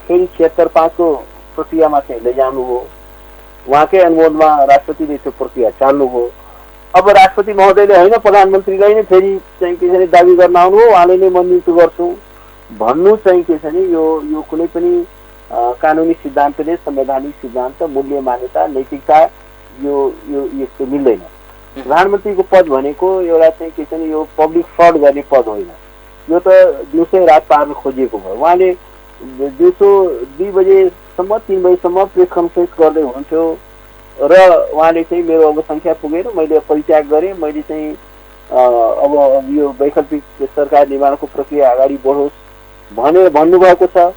फेरि 76/5 को प्रक्रियामा चाहिँ लैजानु हो। उहाँकै अनुरोधमा राष्ट्रपतिले त्यो प्रक्रिया चाल्नु हो। अब राष्ट्रपति महोदयले होइन प्रधानमन्त्रीलाई नै फेरि चाहिँ के छ नि दाबी गर्न आउनु हो, उहाँले नै म नियुक्त गर्छु भन्नु चाहिँ के छ नि यो कुनै पनि कानुनी सिद्धान्तले, संवैधानिक सिद्धान्त, मूल्य मान्यता, नैतिकता यो यस्तो मिल्दैन। प्रधानमन्त्रीको पद भनेको एउटा चाहिँ के छ नि यो पब्लिक फ्रड गर्ने पद होइन, यो त दिउँसै रात पार्न खोजिएको भयो। उहाँले दिउँसो 2 बजेसम्म 3 बजेसम्म प्रेस कन्फरेन्स गर्दै हुनुहुन्थ्यो र उहाँले चाहिँ मेरो अब संख्या पुगेर मैले परित्याग गरेँ, मैले चाहिँ अब यो वैकल्पिक सरकार निर्माणको प्रक्रिया अगाडि बढोस् भनेर भन्नुभएको छ।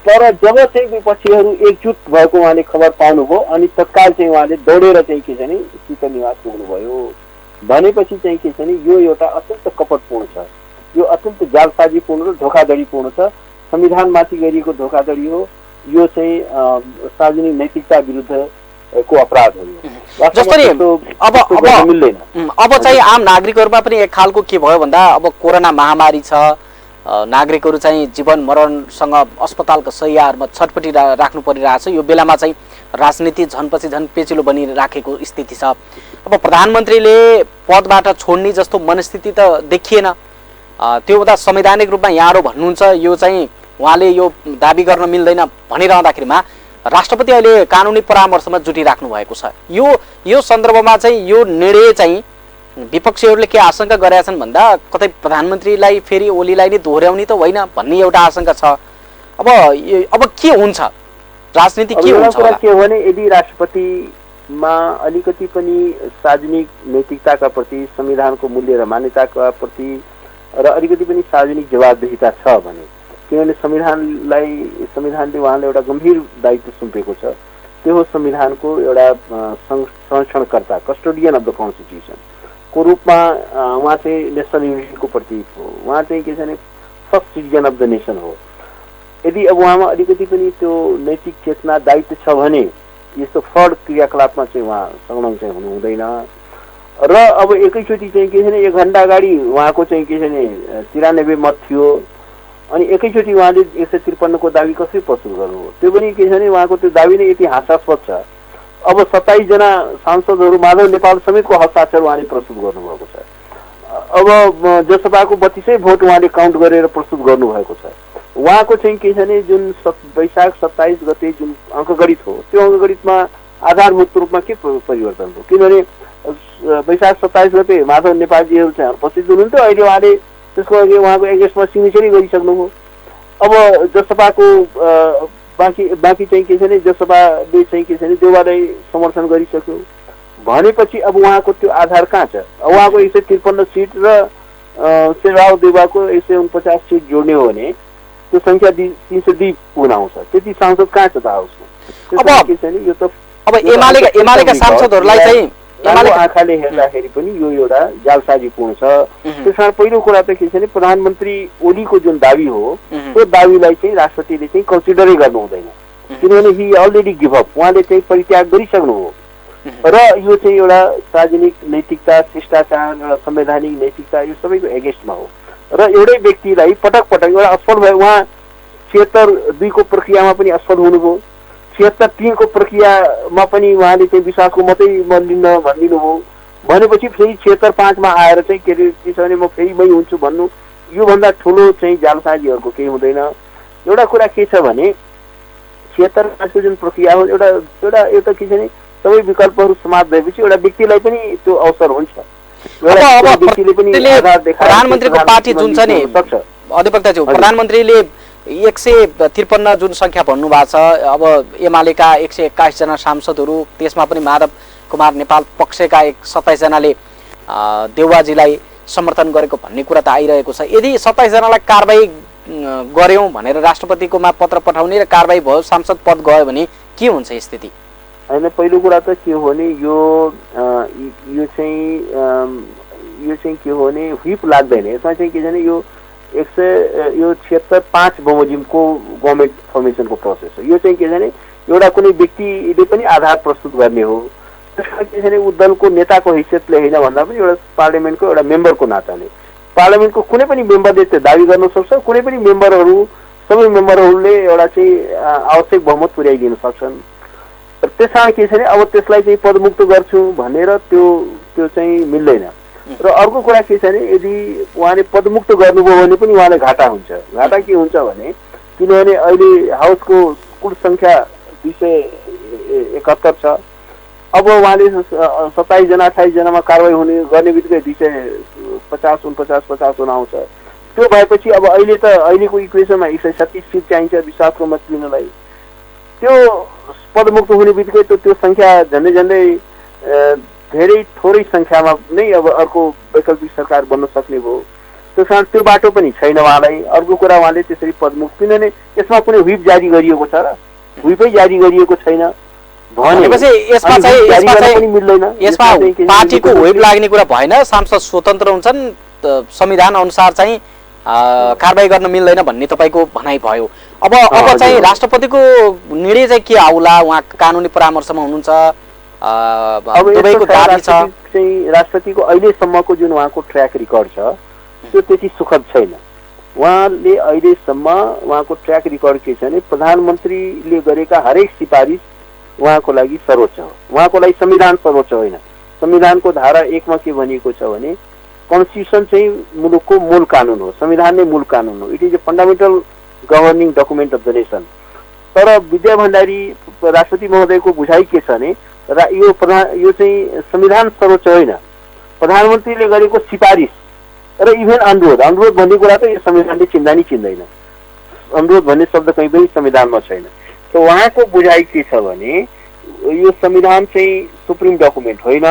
तर जब चाहिँ विपक्षीहरू एकजुट भएको उहाँले खबर पाउनुभयो अनि तत्काल चाहिँ उहाँले दौडेर चाहिँ के छ नि शीतल निवास पुग्नुभयो भनेपछि चाहिँ के छ नि यो एउटा अत्यन्त कपटपूर्ण छ, यो अत्यन्त जालसाजीपूर्ण र धोखाधडीपूर्ण छ। संविधानमाथि गरिएको धोखाधडी हो, यो चाहिँ सार्वजनिक नैतिकता विरुद्धको अपराध हो। अब चाहिँ आम नागरिकहरूमा पनि एक खालको के भयो भन्दा अब कोरोना महामारी छ, नागरिकहरू चाहिँ जीवन मरणसँग अस्पतालको शैय्याहरूमा छटपटी राख्नु परिरहेछ। यो बेलामा चाहिँ राजनीति झनपछि झन पेचिलो बनिराखेको स्थिति छ। अब प्रधानमन्त्रीले पदबाट छोड्ने जस्तो मनस्थिति त देखिएन, त्यो हुँदा संवैधानिक रूपमा यहाँहरू भन्नुहुन्छ यो चाहिँ उहाँले यो दाबी गर्न मिल्दैन भनिरहँदाखेरिमा राष्ट्रपति अहिले कानुनी परामर्शमा जुटिराख्नु भएको छ। यो सन्दर्भमा चाहिँ यो निर्णय चाहिँ विपक्षीहरूले के आशंका गरेका छन् भन्दा कतै प्रधानमन्त्रीलाई फेरि ओलीलाई नै दोहोर्याउने त होइन भन्ने एउटा आशंका छ। अब के हुन्छ, राजनीति के हुन्छ होला? के हो भने यदि राष्ट्रपतिमा अलिकति पनि सार्वजनिक नैतिकताका प्रति, संविधानको मूल्य र मान्यताका प्रति र अलिकति पनि सार्वजनिक जवाबदेहिता छ भने, किनभने संविधानले उहाँले एउटा गम्भीर दायित्व सुम्पेको छ, त्यो हो संविधानको एउटा संरक्षणकर्ता, कस्टोडियन अफ द कन्स्टिट्युसन को रूपमा उहाँ चाहिँ नेसनल युनिटीको प्रतीक हो। उहाँ चाहिँ के छ भने first citizen of the nation हो। यदि अब उहाँमा अलिकति पनि त्यो नैतिक चेतना दायित्व छ भने यस्तो फ्रड क्रियाकलापमा चाहिँ उहाँ संलग्न चाहिँ हुनु हुँदैन। र अब एकैचोटि चाहिँ के छ भने 1 घण्टा अगाडि उहाँको चाहिँ के छ भने 93 मत थियो अनि एकैचोटि उहाँले 153 को दाबी कसरी प्रस्तुत गर्नु हो? त्यो पनि के छ भने उहाँको त्यो दाबी नै यति हास्यास्पद छ। अब 27 जना सांसदहरू माधव नेपाल समेतको हस्ताक्षर उहाँले प्रस्तुत गर्नुभएको छ। अब जसपाको 32 भोट उहाँले काउन्ट गरेर प्रस्तुत गर्नुभएको छ। उहाँको चाहिँ के छ भने जुन वैशाख 27 गते जुन अङ्कगणित हो त्यो अङ्कगणितमा आधारभूत रूपमा के परिवर्तन हो? किनभने वैशाख 27 गते माधव नेपालजीहरू चाहिँ उपस्थित हुनुहुन्थ्यो, अहिले उहाँले त्यसको अघि उहाँको एगेन्स्टमा सिग्नेचरै गरिसक्नुभयो। अब जसपाको बाँकी चाहिँ के छ भने जसपाले चाहिँ के छ भने देउवालाई समर्थन गरिसक्यो भनेपछि अब उहाँको त्यो आधार कहाँ छ? उहाँको 153 सिट र शेरबहादुर देउवाको 149 सिट जोड्ने हो भने त्यो सङ्ख्या 302 पुग्न आउँछ। त्यति सांसद कहाँ छ त हाउसमा? के छ नि यो त अब एमालेका सांसदहरूलाई चाहिँ एमाले आँखाले हेर्दाखेरि पनि यो एउटा जालसाजीपूर्ण छ। त्यसमा पहिलो कुरा त के छ भने प्रधानमन्त्री ओलीको जुन दाबी हो त्यो दाबीलाई चाहिँ राष्ट्रपतिले चाहिँ कन्सिडरै गर्नु हुँदैन, किनभने हि अलरेडी गिभ अप, उहाँले चाहिँ परित्याग गरिसक्नु हो र यो चाहिँ एउटा सार्वजनिक नैतिकता, शिष्टाचार, एउटा संवैधानिक नैतिकता यो सबैको एगेन्स्टमा हो र एउटै व्यक्तिलाई पटक पटक एउटा असफल भयो। उहाँ 76 को प्रक्रियामा पनि असफल हुनुभयो, 76 को प्रक्रियामा पनि उहाँले चाहिँ विश्वासको मतै लिन्न भनिदिनु हो भनेपछि फेरि 76 मा आएर चाहिँ के अरे के छ भने म फेरि मै हुन्छु भन्नु योभन्दा ठुलो चाहिँ जालसाजीहरूको केही हुँदैन। एउटा कुरा के छ भने 76 को जुन प्रक्रिया हो एउटा के छ भने सबै विकल्पहरू समाप्त भएपछि एउटा व्यक्तिलाई पनि त्यो अवसर हुन्छ। प्रधानमन्त्रीको पार्टी जुन छ नि अधिवक्ताज्यू, प्रधानमन्त्रीले 153 जुन संख्या भन्नुभएको छ, अब एमालेका 121 जना सांसदहरू, त्यसमा पनि माधव कुमार नेपाल पक्षका 27 जनाले देउवाजीलाई समर्थन गरेको भन्ने कुरा त आइरहेको छ। यदि 27 जनालाई कारबाही गर्यौं भनेर राष्ट्रपतिकोमा पत्र पठाउने र कारबाही भयो, सांसद पद गयो भने के हुन्छ स्थिति? हैन, पहिलो कुरा त के हो भने यो चाहिँ के हो भने व्हिप लाग्दैन। यसमा चाहिँ के छ भने यो 76 बमोजिमको गभर्नमेन्ट फर्मेसनको प्रोसेस हो। यो चाहिँ के छ भने एउटा कुनै व्यक्तिले पनि आधार प्रस्तुत गर्ने हो। त्यसमा के छ भने ऊ दलको नेताको हैसियतले होइन भन्दा पनि एउटा पार्लियामेन्टको एउटा मेम्बरको नाताले पार्लियामेन्टको कुनै पनि मेम्बरले त्यो दाबी गर्न सक्छ। कुनै पनि सबै मेम्बरहरूले एउटा चाहिँ आवश्यक बहुमत पुर्याइदिन सक्छन्। त्यसमा के छ भने अब त्यसलाई चाहिँ पदमुक्त गर्छु भनेर त्यो चाहिँ मिल्दैन। र अर्को कुरा के छ भने यदि उहाँले पदमुक्त गर्नुभयो भने पनि उहाँले घाटा हुन्छ। घाटा के हुन्छ भने किनभने अहिले हाउसको कुल सङ्ख्या 271 छ। अब उहाँले 27 जना 28 जनामा कारवाही गर्ने बित्तिकै 250 हुन आउँछ। त्यो भएपछि अब अहिलेको इक्वेसनमा 137 सिट चाहिन्छ विश्वासको मत लिनलाई। त्यो पदमुक्त हुने बित्तिकै त्यो सङ्ख्या झन्डै धेरै थोरै सङ्ख्यामा नै अब अर्को वैकल्पिक सरकार बन्न सक्ने भयो। त्यस कारण त्यो बाटो पनि छैन उहाँलाई। अर्को कुरा उहाँले त्यसरी पदमुक्त, किनभने यसमा कुनै व्हिप जारी गरिएको छ र व्हिपै जारी गरिएको छैन भनेपछि यसमा पार्टीको व्हिप लाग्ने कुरा भएन। सांसद स्वतन्त्र हुन्छन्, संविधान अनुसार चाहिँ कारबाही गर्न मिल्दैन भन्ने तपाईको भनाइ भयो। अब चाहिँ राष्ट्रपतिको निर्णय चाहिँ के आउला? उहाँ कानुनी परामर्शमा हुनुहुन्छ, दुवैको दाबी छ। चाहिँ राष्ट्रपतिको अहिलेसम्मको जुन उहाँको ट्र्याक रेकर्ड छ त्यो त्यति सुखद छैन। उहाँले अहिलेसम्म उहाँको ट्र्याक रेकर्ड के छ भने प्रधानमन्त्रीले गरेका हरेक सिफारिस उहाँको लागि सर्वोच्च हो। उहाँको लागि संविधान सर्वोच्च होइन। संविधानको धारा 1 मा के भनिएको छ भने कन्स्टिट्युसन चाहिँ मुलुकको मूल कानुन हो, संविधान नै मूल कानुन हो। It is a fundamental governing document of the nation. तर विद्या भण्डारी राष्ट्रपति महोदयको बुझाइ के छ भने यो चाहिँ संविधान सर्वोच्च होइन, प्रधानमन्त्रीले गरेको सिफारिस र इभेन अनुरोध भन्ने कुरा त यो संविधानले चिन्दैन। अनुरोध भन्ने शब्द कहीँ पनि संविधानमा छैन। त उहाँको बुझाइ के छ भने यो संविधान चाहिँ सुप्रिम डकुमेन्ट होइन।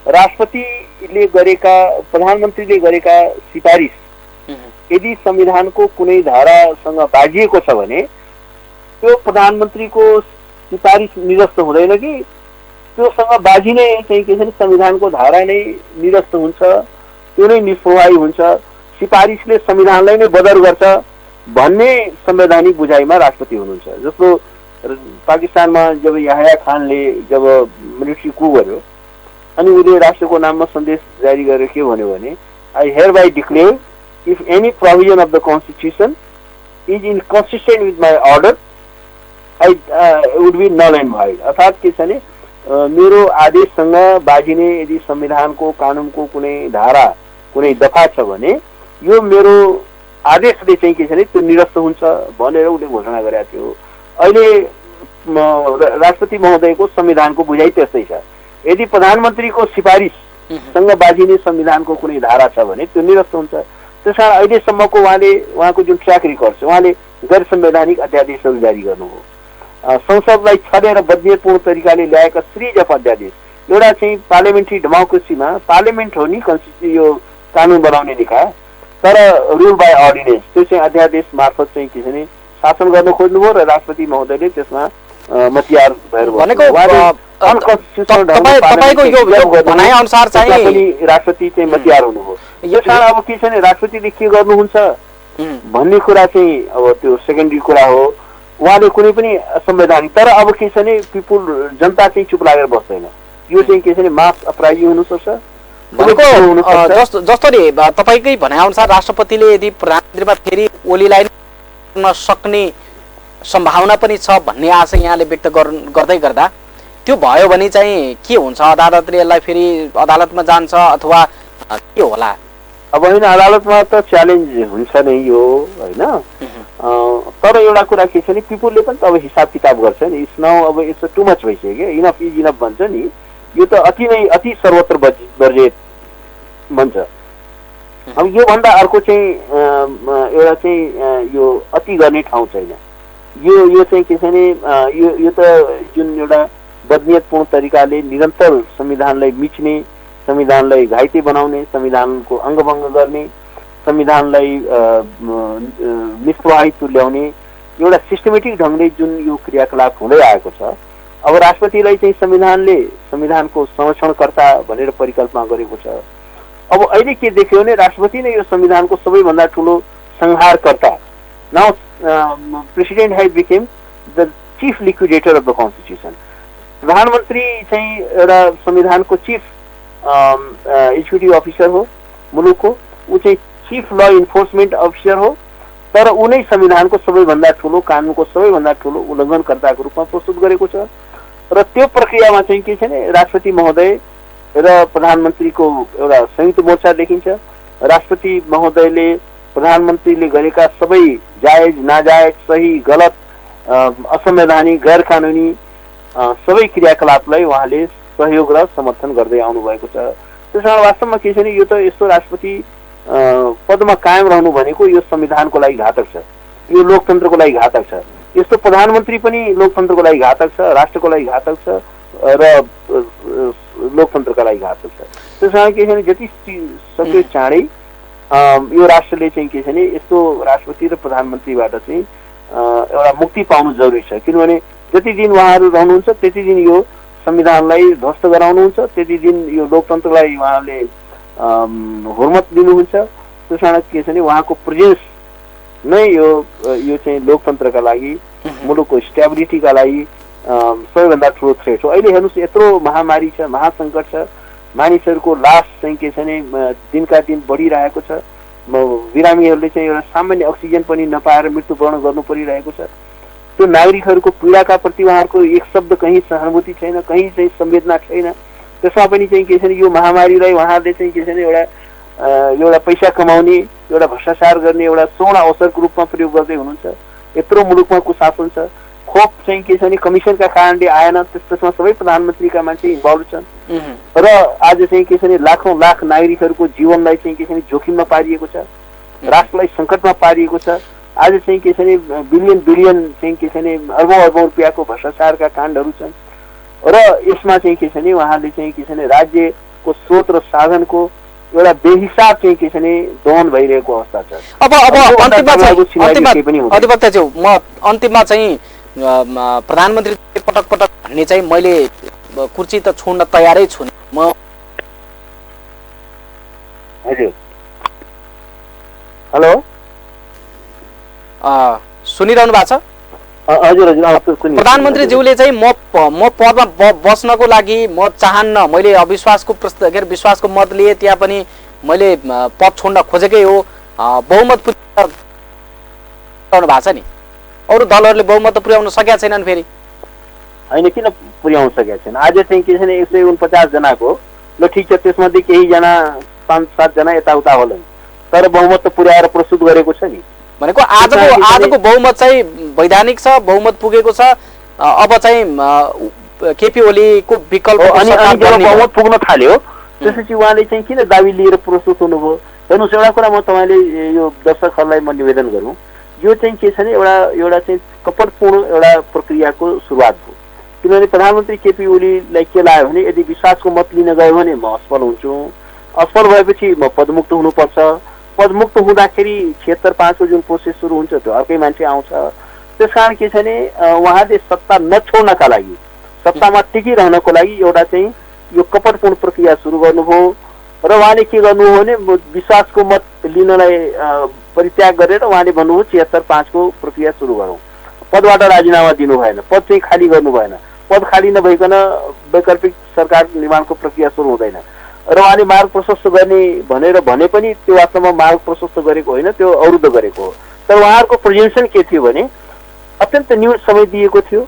राष्ट्रपतिले गरेका प्रधानमन्त्रीले गरेका सिफारिस यदि संविधानको कुनै धारासँग बाजिएको छ भने त्यो प्रधानमन्त्रीको सिफारिस निरस्त हुँदैन कि त्योसँग बाजिने चाहिँ के छ भने संविधानको धारा नै निरस्त हुन्छ, त्यो नै निष्प्रभावी हुन्छ। सिफारिसले संविधानलाई नै बदर गर्छ भन्ने संवैधानिक बुझाइमा राष्ट्रपति हुनुहुन्छ। जस्तो पाकिस्तानमा जब याह्या खानले जब मिलिट्री कु गर्यो अनि उसले राष्ट्रको नाममा सन्देश जारी गरेर के भन्यो भने I hereby declare if any provision of the constitution is inconsistent with my order I would be null and void. अर्थात् के छ भने मेरो आदेशसँग बाजिने यदि संविधानको कानुनको कुनै धारा कुनै दफा छ भने यो मेरो आदेशले चाहिँ के छ भने त्यो निरस्त हुन्छ भनेर उसले घोषणा गरेका थियो। अहिले राष्ट्रपति महोदयको संविधानको बुझाइ त्यस्तै छ। यदि प्रधानमन्त्रीको सिफारिससँग बाजिने संविधानको कुनै धारा छ भने त्यो निरस्त हुन्छ। त्यसकारण अहिलेसम्मको उहाँको जुन ट्र्याक रेकर्ड छ, उहाँले गैर संवैधानिक अध्यादेशहरू जारी गर्नुभयो, संसदलाई छलेर बदनीयतपूर्ण तरिकाले ल्याएका सिरिज अफ अध्यादेश। एउटा चाहिँ पार्लियामेन्ट्री डेमोक्रेसीमा पार्लियामेन्ट हो नि यो कानुन बनाउने निकाय, तर रुल बाई अर्डिनेन्स त्यो चाहिँ अध्यादेश मार्फत चाहिँ के छ भने शासन गर्न खोज्नुभयो र राष्ट्रपति महोदयले त्यसमा मतियार भएर राष्ट्रपति चाहिँ मतियार हुनुभयो। यो कारण अब के छ भने राष्ट्रपतिले के गर्नुहुन्छ भन्ने कुरा चाहिँ अब त्यो सेकेन्डरी कुरा हो। उहाँले कुनै पनि संवैधानिक तर अब के छ भने जनता चाहिँ चुप लागेर बस्दैन। यो चाहिँ के छ भने मास अपराधी हुनसक्छ जसरी तपाईँकै भनाइअनुसार राष्ट्रपतिले यदि प्रधानमन्त्रीमा फेरि ओलीलाई सक्ने सम्भावना पनि छ भन्ने आशा यहाँले व्यक्त गर्दै गर्दा त्यो भयो भने चाहिँ के हुन्छ? अदालतले यसलाई फेरि अदालतमा जान्छ अथवा के होला? अब होइन अदालतमा त च्यालेन्ज हुन्छ नै यो होइन। तर एउटा कुरा के छ भने पिपुलले पनि त अब हिसाब किताब गर्छ नि। इट्स नाउ अब इट्स टु मच भइसक्यो इनफ इज इनफ भन्छ नि। यो त अति सर्वत्र वर्जित भन्छ। अब योभन्दा अर्को चाहिँ एउटा चाहिँ यो अति गर्ने ठाउँ छैन। यो चाहिँ के छ भने यो त जुन एउटा बदनियतपूर्ण तरिकाले निरन्तर संविधानलाई मिच्ने, संविधानलाई घाइते बनाउने, संविधानको अङ्गभङ्ग गर्ने, संविधानलाई निष्प्रभावित तुल्याउने एउटा सिस्टमेटिक ढङ्गले जुन यो क्रियाकलाप हुँदै आएको छ। अब राष्ट्रपतिलाई चाहिँ संविधानले संविधानको संरक्षणकर्ता भनेर परिकल्पना गरेको छ। अब अहिले के देख्यो भने राष्ट्रपति नै यो संविधानको सबैभन्दा ठुलो संहारकर्ता। Now president has become the chief liquidator of the constitution. प्रधानमन्त्री चाहिँ एउटा संविधानको चिफ एक्जिक्युटिभ अफिसर हो मुलुकको, ऊ चाहिँ चिफ ल इन्फोर्समेन्ट अफिसर हो। तर उनै संविधानको सबैभन्दा ठुलो कानुनको सबैभन्दा ठुलो उल्लङ्घनकर्ताको रूपमा प्रस्तुत गरेको छ। र त्यो प्रक्रियामा चाहिँ के छ भने राष्ट्रपति महोदय र प्रधानमन्त्रीको एउटा संयुक्त मोर्चा देखिन्छ। राष्ट्रपति महोदयले प्रधानमन्त्रीले गरेका सबै जायज नाजायज सही गलत असंवैधानिक गैर कानुनी सबै क्रियाकलापलाई उहाँले सहयोग र समर्थन गर्दै आउनु भएको छ। त्यसमा वास्तवमा के छ भने यो त यस्तो राष्ट्रपति पदमा कायम रहनु भनेको यो संविधानको लागि घातक छ, यो लोकतन्त्रको लागि घातक छ। यस्तो प्रधानमन्त्री पनि लोकतन्त्रको लागि घातक छ, राष्ट्रको लागि घातक छ र लोकतन्त्रका लागि घातक छ। त्यसमा के छ भने जति सक्यो चाँडै यो राष्ट्रले चाहिँ के छ भने यस्तो राष्ट्रपति र प्रधानमन्त्रीबाट चाहिँ एउटा मुक्ति पाउनु जरुरी छ। किनभने जति दिन उहाँहरू रहनुहुन्छ त्यति दिन यो संविधानलाई ध्वस्त गराउनुहुन्छ, त्यति दिन यो लोकतन्त्रलाई उहाँले हुर्मत दिनुहुन्छ। त्यस कारण के छ भने उहाँको प्रेजेन्स नै यो चाहिँ लोकतन्त्रका लागि मुलुकको स्टेबिलिटीका लागि सबैभन्दा ठुलो थ्रेट हो। अहिले हेर्नुहोस् यत्रो महामारी छ, महासङ्कट छ, मानिसहरूको लास चाहिँ के छ भने दिनका दिन बढिरहेको छ। बिरामीहरूले चाहिँ एउटा सामान्य अक्सिजन पनि नपाएर मृत्युवरण गर्नु परिरहेको छ। त्यो नागरिकहरूको पीडाका प्रति उहाँहरूको एक शब्द कहीँ सहानुभूति छैन, कहीँ चाहिँ संवेदना छैन। त्यसमा पनि चाहिँ के छ भने यो महामारीलाई उहाँहरूले चाहिँ के छ भने एउटा पैसा कमाउने, एउटा भ्रष्टाचार गर्ने एउटा स्वर्ण अवसरको रूपमा प्रयोग गर्दै हुनुहुन्छ। यत्रो मुलुकमा कुशासन छ, खोप चाहिँ के छ भने कमिसनका कारणले आएन, त्यसमा सबै प्रधानमन्त्रीका मान्छे इन्भल्भ छन् र आज चाहिँ के छ भने लाखौँ लाख नागरिकहरूको जीवनलाई चाहिँ के छ भने जोखिममा पारिएको छ, राष्ट्रलाई सङ्कटमा पारिएको छ। आज चाहिँ के छ भने बिलियन चाहिँ के छ भने अर्बौं रुपियाँको भ्रष्टाचारका काण्डहरू छन् र यसमा चाहिँ के छ भने उहाँले चाहिँ के छ भने राज्यको स्रोत र साधनको एउटा बेहिसाब चाहिँ के छ भने दोहन भइरहेको अवस्था छ। अब अधिवक्ताज्यू म अन्तिममा चाहिँ प्रधानमन्त्री पटक पटक भन्ने चाहिँ मैले कुर्सी त छोड्न तयारै छु म। हजुर हेलो सुनिरहनु भएको छ? हजुर प्रधानमन्त्रीज्यूले चाहिँ म पदमा बस्नको लागि म चाहन्न, मैले अविश्वासको विश्वासको मत लिए त्यहाँ पनि मैले पद छोड्न खोजेकै हो, बहुमत पुर्याउनु भएको छ नि। अरू दलहरूले बहुमत पुर्याउन सकेका छैनन् फेरि। होइन किन पुर्याउन सकेका छैन? आज चाहिँ के छ भने 149 जनाको ल ठिक छ, त्यसमध्ये केही जना 5-7 जना यताउता होलान्, तर बहुमत त पुर्याएर प्रस्तुत गरेको छ नि। भनेको आजको बहुमत चाहिँ वैधानिक छ, बहुमत पुगेको छ। अब चाहिँ केपी ओलीको विकल्प बहुमत पुग्न थाल्यो, त्यसपछि उहाँले चाहिँ किन दाबी लिएर प्रस्तुत हुनुभयो? हेर्नुहोस् एउटा कुरा म तपाईँले यो दर्शकहरूलाई म निवेदन गरौँ, यो चाहिँ के छ भने एउटा चाहिँ कपटपूर्ण एउटा प्रक्रियाको सुरुवात हो। किनभने प्रधानमन्त्री केपी ओलीलाई के लाग्यो भने यदि विश्वासको मत लिन गयो भने म असफल हुन्छु, असफल भएपछि म पदमुक्त हुनुपर्छ, पदमुक्त हुँदाखेरि 76-5 को जुन प्रोसेस सुरु हुन्छ त्यो अर्कै मान्छे आउँछ। त्यस कारण के छ भने उहाँले सत्ता नछोड्नका लागि, सत्तामा टिकिरहनको लागि एउटा चाहिँ यो कपटपूर्ण प्रक्रिया सुरु गर्नुभयो र उहाँले के गर्नुभयो भने विश्वासको मत लिनलाई परित्याग गरेर उहाँले भन्नुभयो 76-5 को प्रक्रिया सुरु गरौँ। पदबाट राजीनामा दिनु भएन, पद चाहिँ खाली गर्नु भएन, पद खाली नभइकन वैकल्पिक सरकार निर्माणको प्रक्रिया सुरु हुँदैन र उहाँले मार्ग प्रशस्त गर्ने भनेर भने पनि त्यो वास्तवमा मार्ग प्रशस्त गरेको होइन, त्यो अवरुद्ध गरेको हो। तर उहाँहरूको प्रेजेन्सन के थियो भने अत्यन्त न्यून समय दिएको थियो,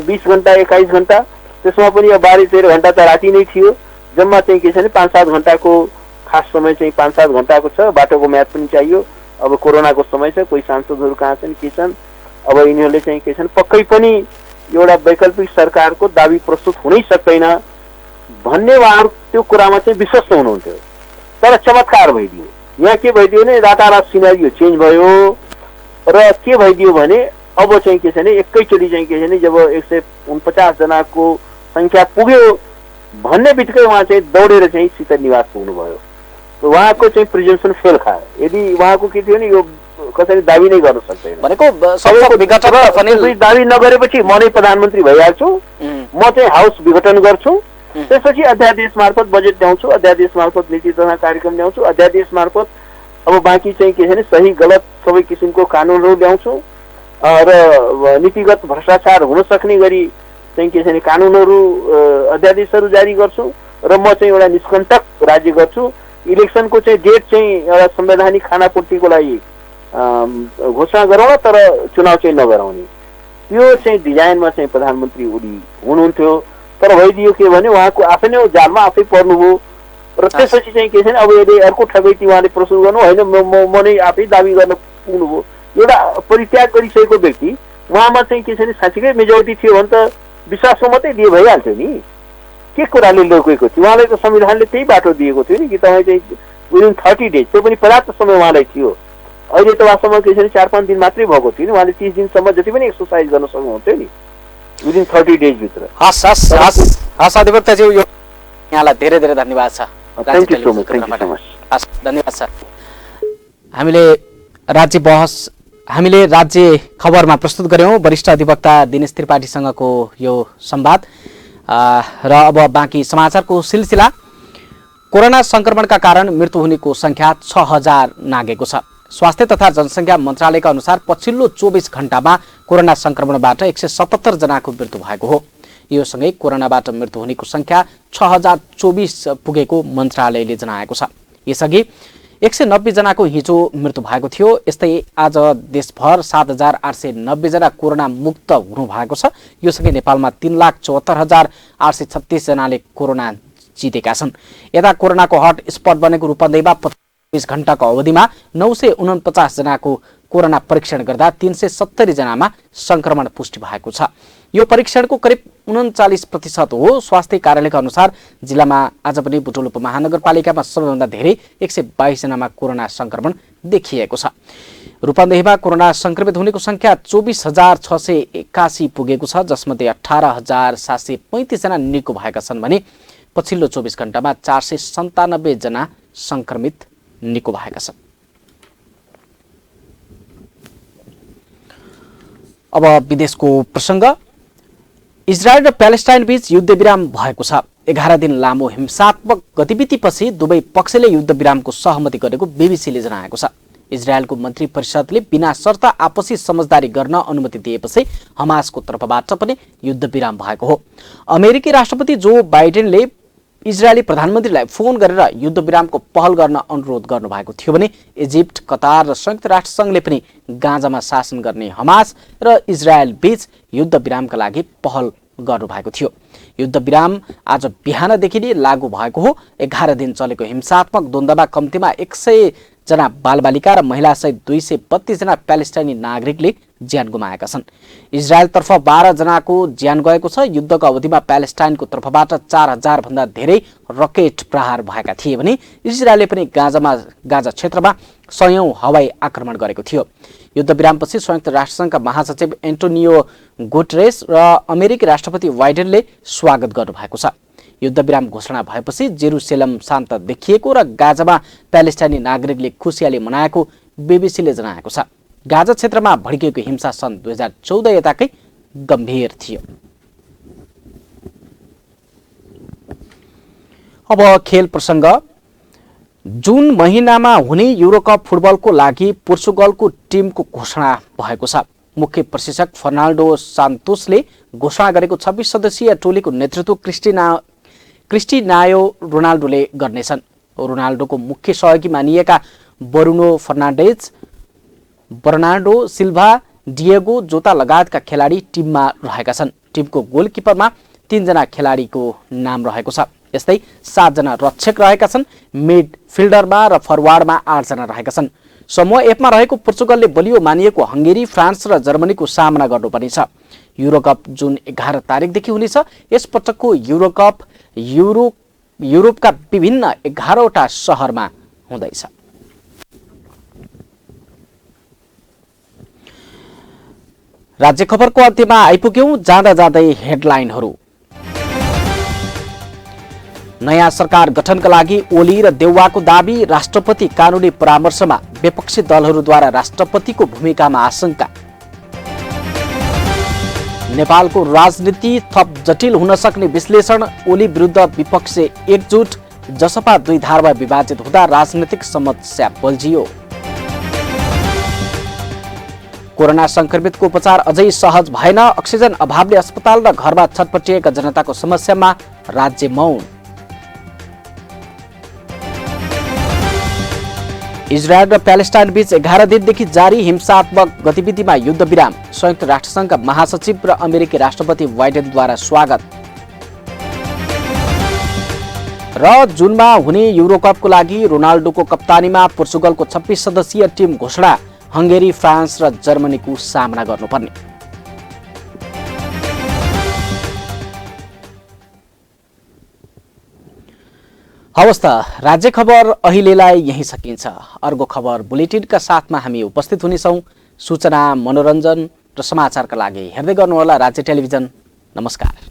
20 घण्टा 21 घण्टा, त्यसमा पनि 12-13 घण्टा त राति नै थियो। जम्मा चाहिँ के छ भने 5-7 घण्टाको खास समय चाहिँ 5-7 घण्टाको छ। बाटोको म्याद पनि चाहियो। अब कोरोनाको समय छ, कोही सांसदहरू कहाँ छन् के छन्, अब यिनीहरूले चाहिँ के छन् पक्कै पनि एउटा वैकल्पिक सरकारको दाबी प्रस्तुत हुनै सक्दैन भन्ने उहाँहरू त्यो कुरामा चाहिँ विश्वस्त हुनुहुन्थ्यो। तर चमत्कार भइदियो। यहाँ के भइदियो भने रातारात सिनारियो चेन्ज भयो र के भइदियो भने अब चाहिँ के छ भने एकैचोटि चाहिँ के छ भने जब 149 जनाको संख्या पुग्यो भन्ने बित्तिकै उहाँ चाहिँ दौडेर चाहिँ शीतल निवास पुग्नुभयो। उहाँको चाहिँ प्रेजेन्सन फेल खायो। यदि उहाँको के थियो भने यो कसरी दाबी नै गर्न सक्दैन भनेको सबैको विघटन पनि दाबी नगरेपछि म नै प्रधानमन्त्री भइहाल्छु, म चाहिँ हाउस विघटन गर्छु, त्यसपछि अध्यादेश मार्फत बजेट ल्याउँछु, अध्यादेश मार्फत नीति तथा कार्यक्रम ल्याउँछु, अध्यादेश मार्फत अब बाँकी चाहिँ के छ भने सही गलत सबै किसिमको कानुनहरू ल्याउँछु र नीतिगत भ्रष्टाचार हुन सक्ने गरी चाहिँ के छ भने कानुनहरू अध्यादेशहरू जारी गर्छु र म चाहिँ एउटा निष्कण्टक राज्य गर्छु। इलेक्सनको चाहिँ डेट चाहिँ एउटा संवैधानिक खानापूर्तिको लागि घोषणा गरौँ तर चुनाव चाहिँ नगराउने, त्यो चाहिँ डिजाइनमा चाहिँ प्रधानमन्त्री ओली हुनुहुन्थ्यो। तर भइदियो के भने उहाँको आफै नै जालमा आफै पर्नुभयो र त्यसपछि चाहिँ के छ भने अब यदि अर्को ठगैती उहाँले प्रस्तुत गर्नु होइन, म नै आफै दाबी गर्न पुग्नुभयो। एउटा परित्याग गरिसकेको व्यक्ति उहाँमा चाहिँ के छ भने साँच्चीकै मेजोरिटी थियो भने त विश्वासको मात्रै दिए भइहाल्थ्यो नि। के कुराले लोकेको थियो? उहाँलाई त संविधानले त्यही बाटो दिएको थियो नि कि तपाईँ चाहिँ विदिन 30 डेज, त्यो पनि पर्याप्त समय उहाँलाई थियो। अहिले त वास्तवमा के छ भने 4-5 दिन मात्रै भएको थियो नि। उहाँले 30 दिनसम्म जति पनि एक्सर्साइज गर्न सक्नुहुन्थ्यो नि विदिन 30 डेज भित्र। हस् अधिवक्ताज्यू, यो यहाँलाई धेरै धेरै धन्यवाद छ। Thank you so much. हस् धन्यवाद छ। हामीले राज्य खबरमा प्रस्तुत गर्यौं वरिष्ठ अधिवक्ता दिनेश त्रिपाठीसँगको यो संवाद र अब बाँकी समाचारको सिलसिला। कोरोना संक्रमणका कारण मृत्यु हुनेको संख्या 6000 नागेको छ। स्वास्थ्य तथा जनसंख्या मन्त्रालयका अनुसार पछिल्लो 24 घण्टामा कोरोना संक्रमणबाट 177 जनाको मृत्यु भएको हो। यो सँगै कोरोनाबाट मृत्यु हुनेको संख्या 6024 पुगेको मन्त्रालयले जनाएको छ। यसअघि 190 जनाको हिजो मृत्यु भएको थियो। यस्तै आज देशभर 7890 जना कोरोना मुक्त हुनु भएको छ। यो सँगै नेपालमा 3,74,836 जनाले कोरोना जितेका छन्। यता कोरोनाको हट स्पट बनेको रूपन्देहीमा 24 घण्टाको अवधिमा 949 जनाको कोरोना परीक्षण गर्दा 370 जनामा संक्रमण पुष्टि भएको छ। यो परीक्षणको करिब 39% हो। स्वास्थ्य कार्यालयका अनुसार जिल्लामा आज पनि बुटवल उपमहानगरपालिकामा सबैभन्दा धेरै 122 जनामा कोरोना संक्रमण देखिएको छ। रूपन्देहीमा कोरोना संक्रमित हुनेको संख्या 24,681 पुगेको छ, जसमध्ये 18,735 जना निको भएका छन् भने पछिल्लो 24 घण्टामा 497 जना संक्रमित निको भएका छन्। अब विदेशको प्रसंग। इजरायल र प्यालेस्टाइन बीच युद्धविराम भएको छ। 11 दिन लामो हिंसात्मक गतिविधिपछि दुवै पक्षले युद्धविरामको सहमति गरेको बीबीसीले जनाएको छ। इजरायलको मन्त्री परिषदले बिना शर्त आपसी समझदारी गर्न अनुमति दिएपछि हमासको तर्फबाट पनि युद्धविराम भएको हो। अमेरिकी राष्ट्रपति जो बाइडेनले इजरायली प्रधानमन्त्रीलाई फोन गरेर युद्धविरामको पहल गर्न अनुरोध गर्नुभएको थियो भने इजिप्ट, कतार र संयुक्त राष्ट्रसङ्घले पनि गाजामा शासन गर्ने हमास र इजरायल बीच युद्धविरामका लागि पहल गर्नुभएको थियो। युद्धविराम आज बिहानदेखि नै लागू भएको हो। 11 दिन चलेको हिंसात्मक द्वन्द्वमा कम्तीमा 100 जना बालबालिका र महिला सहित 232 जना प्यालेस्टाइनी नागरिकले ज्यान गुमाएका छन्। इजरायलतर्फ 12 जनाको ज्यान गएको छ। युद्धको अवधिमा प्यालेस्टाइनको तर्फबाट 4000 भन्दा धेरै रकेट प्रहार भएका थिए भने इजरायलले पनि गाजा क्षेत्रमा सयौं हवाई आक्रमण गरेको थियो। युद्धविरामपछि संयुक्त राष्ट्रसङ्घका महासचिव एन्टोनियो गुटेरेस र अमेरिकी राष्ट्रपति बाइडेनले स्वागत गर्नुभएको छ। युद्धविराम घोषणा भएपछि जेरुसेलम शान्त देखिएको र गाजामा प्यालेस्टाइनी नागरिकले खुसियाली मनाएको बीबीसीले जनाएको छ। गाजा क्षेत्रमा भड्किएको हिंसा सन् 2014 यताकै गम्भीर थियो। अब खेल प्रसङ्ग। जुन महिनामा हुने युरोकप फुटबलको लागि पोर्चुगलको टिमको घोषणा भएको छ। मुख्य प्रशिक्षक फर्नाल्डो सान्तोसले घोषणा गरेको 26 सदस्यीय टोलीको नेतृत्व क्रिस्टिनायो रोनाल्डोले गर्नेछन्। रोनाल्डोको मुख्य सहयोगी मानिएका ब्रुनो फर्नान्डेज, बर्नार्डो सिल्भा, डिएगो जोता लगायतका खेलाडी टिममा रहेका छन्। टिमको गोलकिपरमा 3 जना खेलाडीको नाम रहेको छ। यस्तै 7 जना रक्षक रहेका छन्। मिडफिल्डरमा र फरवार्डमा 8 जना रहेका छन्। समूह एफमा रहेको पोर्चुगलले बलियो मानिएको हंगेरी, फ्रान्स र जर्मनीको सामना गर्नुपर्ने छ। युरोकप जुन 11 तारिकदेखि हुनेछ। यस पटकको युरोकप युरोपका विभिन्न 11वटा सहरमा हुँदैछ। राज्य खबरको अन्त्यमा आइपुग्यौं। जाँदा जाँदै हेडलाइनहरू। नयाँ सरकार गठनका लागि ओली र देउवाको दाबी। राष्ट्रपति कानूनी परामर्शमा विपक्षी दलहरूद्वारा राष्ट्रपतिको भूमिकामा आशंका। नेपालको राजनीति थप जटिल हुन सक्ने विश्लेषण। ओली विरुद्ध विपक्ष एकजुट। जसपा 2 धारमा विभाजित हुँदा राजनीतिक समस्या बल्झियो। कोरोना संक्रमितको उपचार अझै सहज भएन। अक्सिजन अभावले अस्पताल र घरमा छटपटिएका जनताको समस्यामा राज्य मौन। इजरायल र प्यालेस्टाइन बीच 11 दिनदेखि जारी हिंसात्मक गतिविधिमा युद्धविराम। संयुक्त राष्ट्रसङ्घका महासचिव र अमेरिकी राष्ट्रपति बाइडेनद्वारा स्वागत। र जुनमा हुने युरोकपको लागि रोनाल्डोको कप्तानीमा पोर्चुगलको 26 सदस्यीय टिम घोषणा। हंगेरी, फ्रान्स र जर्मनीको सामना गर्नुपर्ने। हवस् त, राज्य खबर अहिलेलाई यही सकिन्छ। अर्को खबर बुलेटिनका साथमा हामी उपस्थित हुनेछौँ। सूचना, मनोरञ्जन र समाचारका लागि हेर्दै गर्नुहोला राज्य टेलिभिजन। नमस्कार।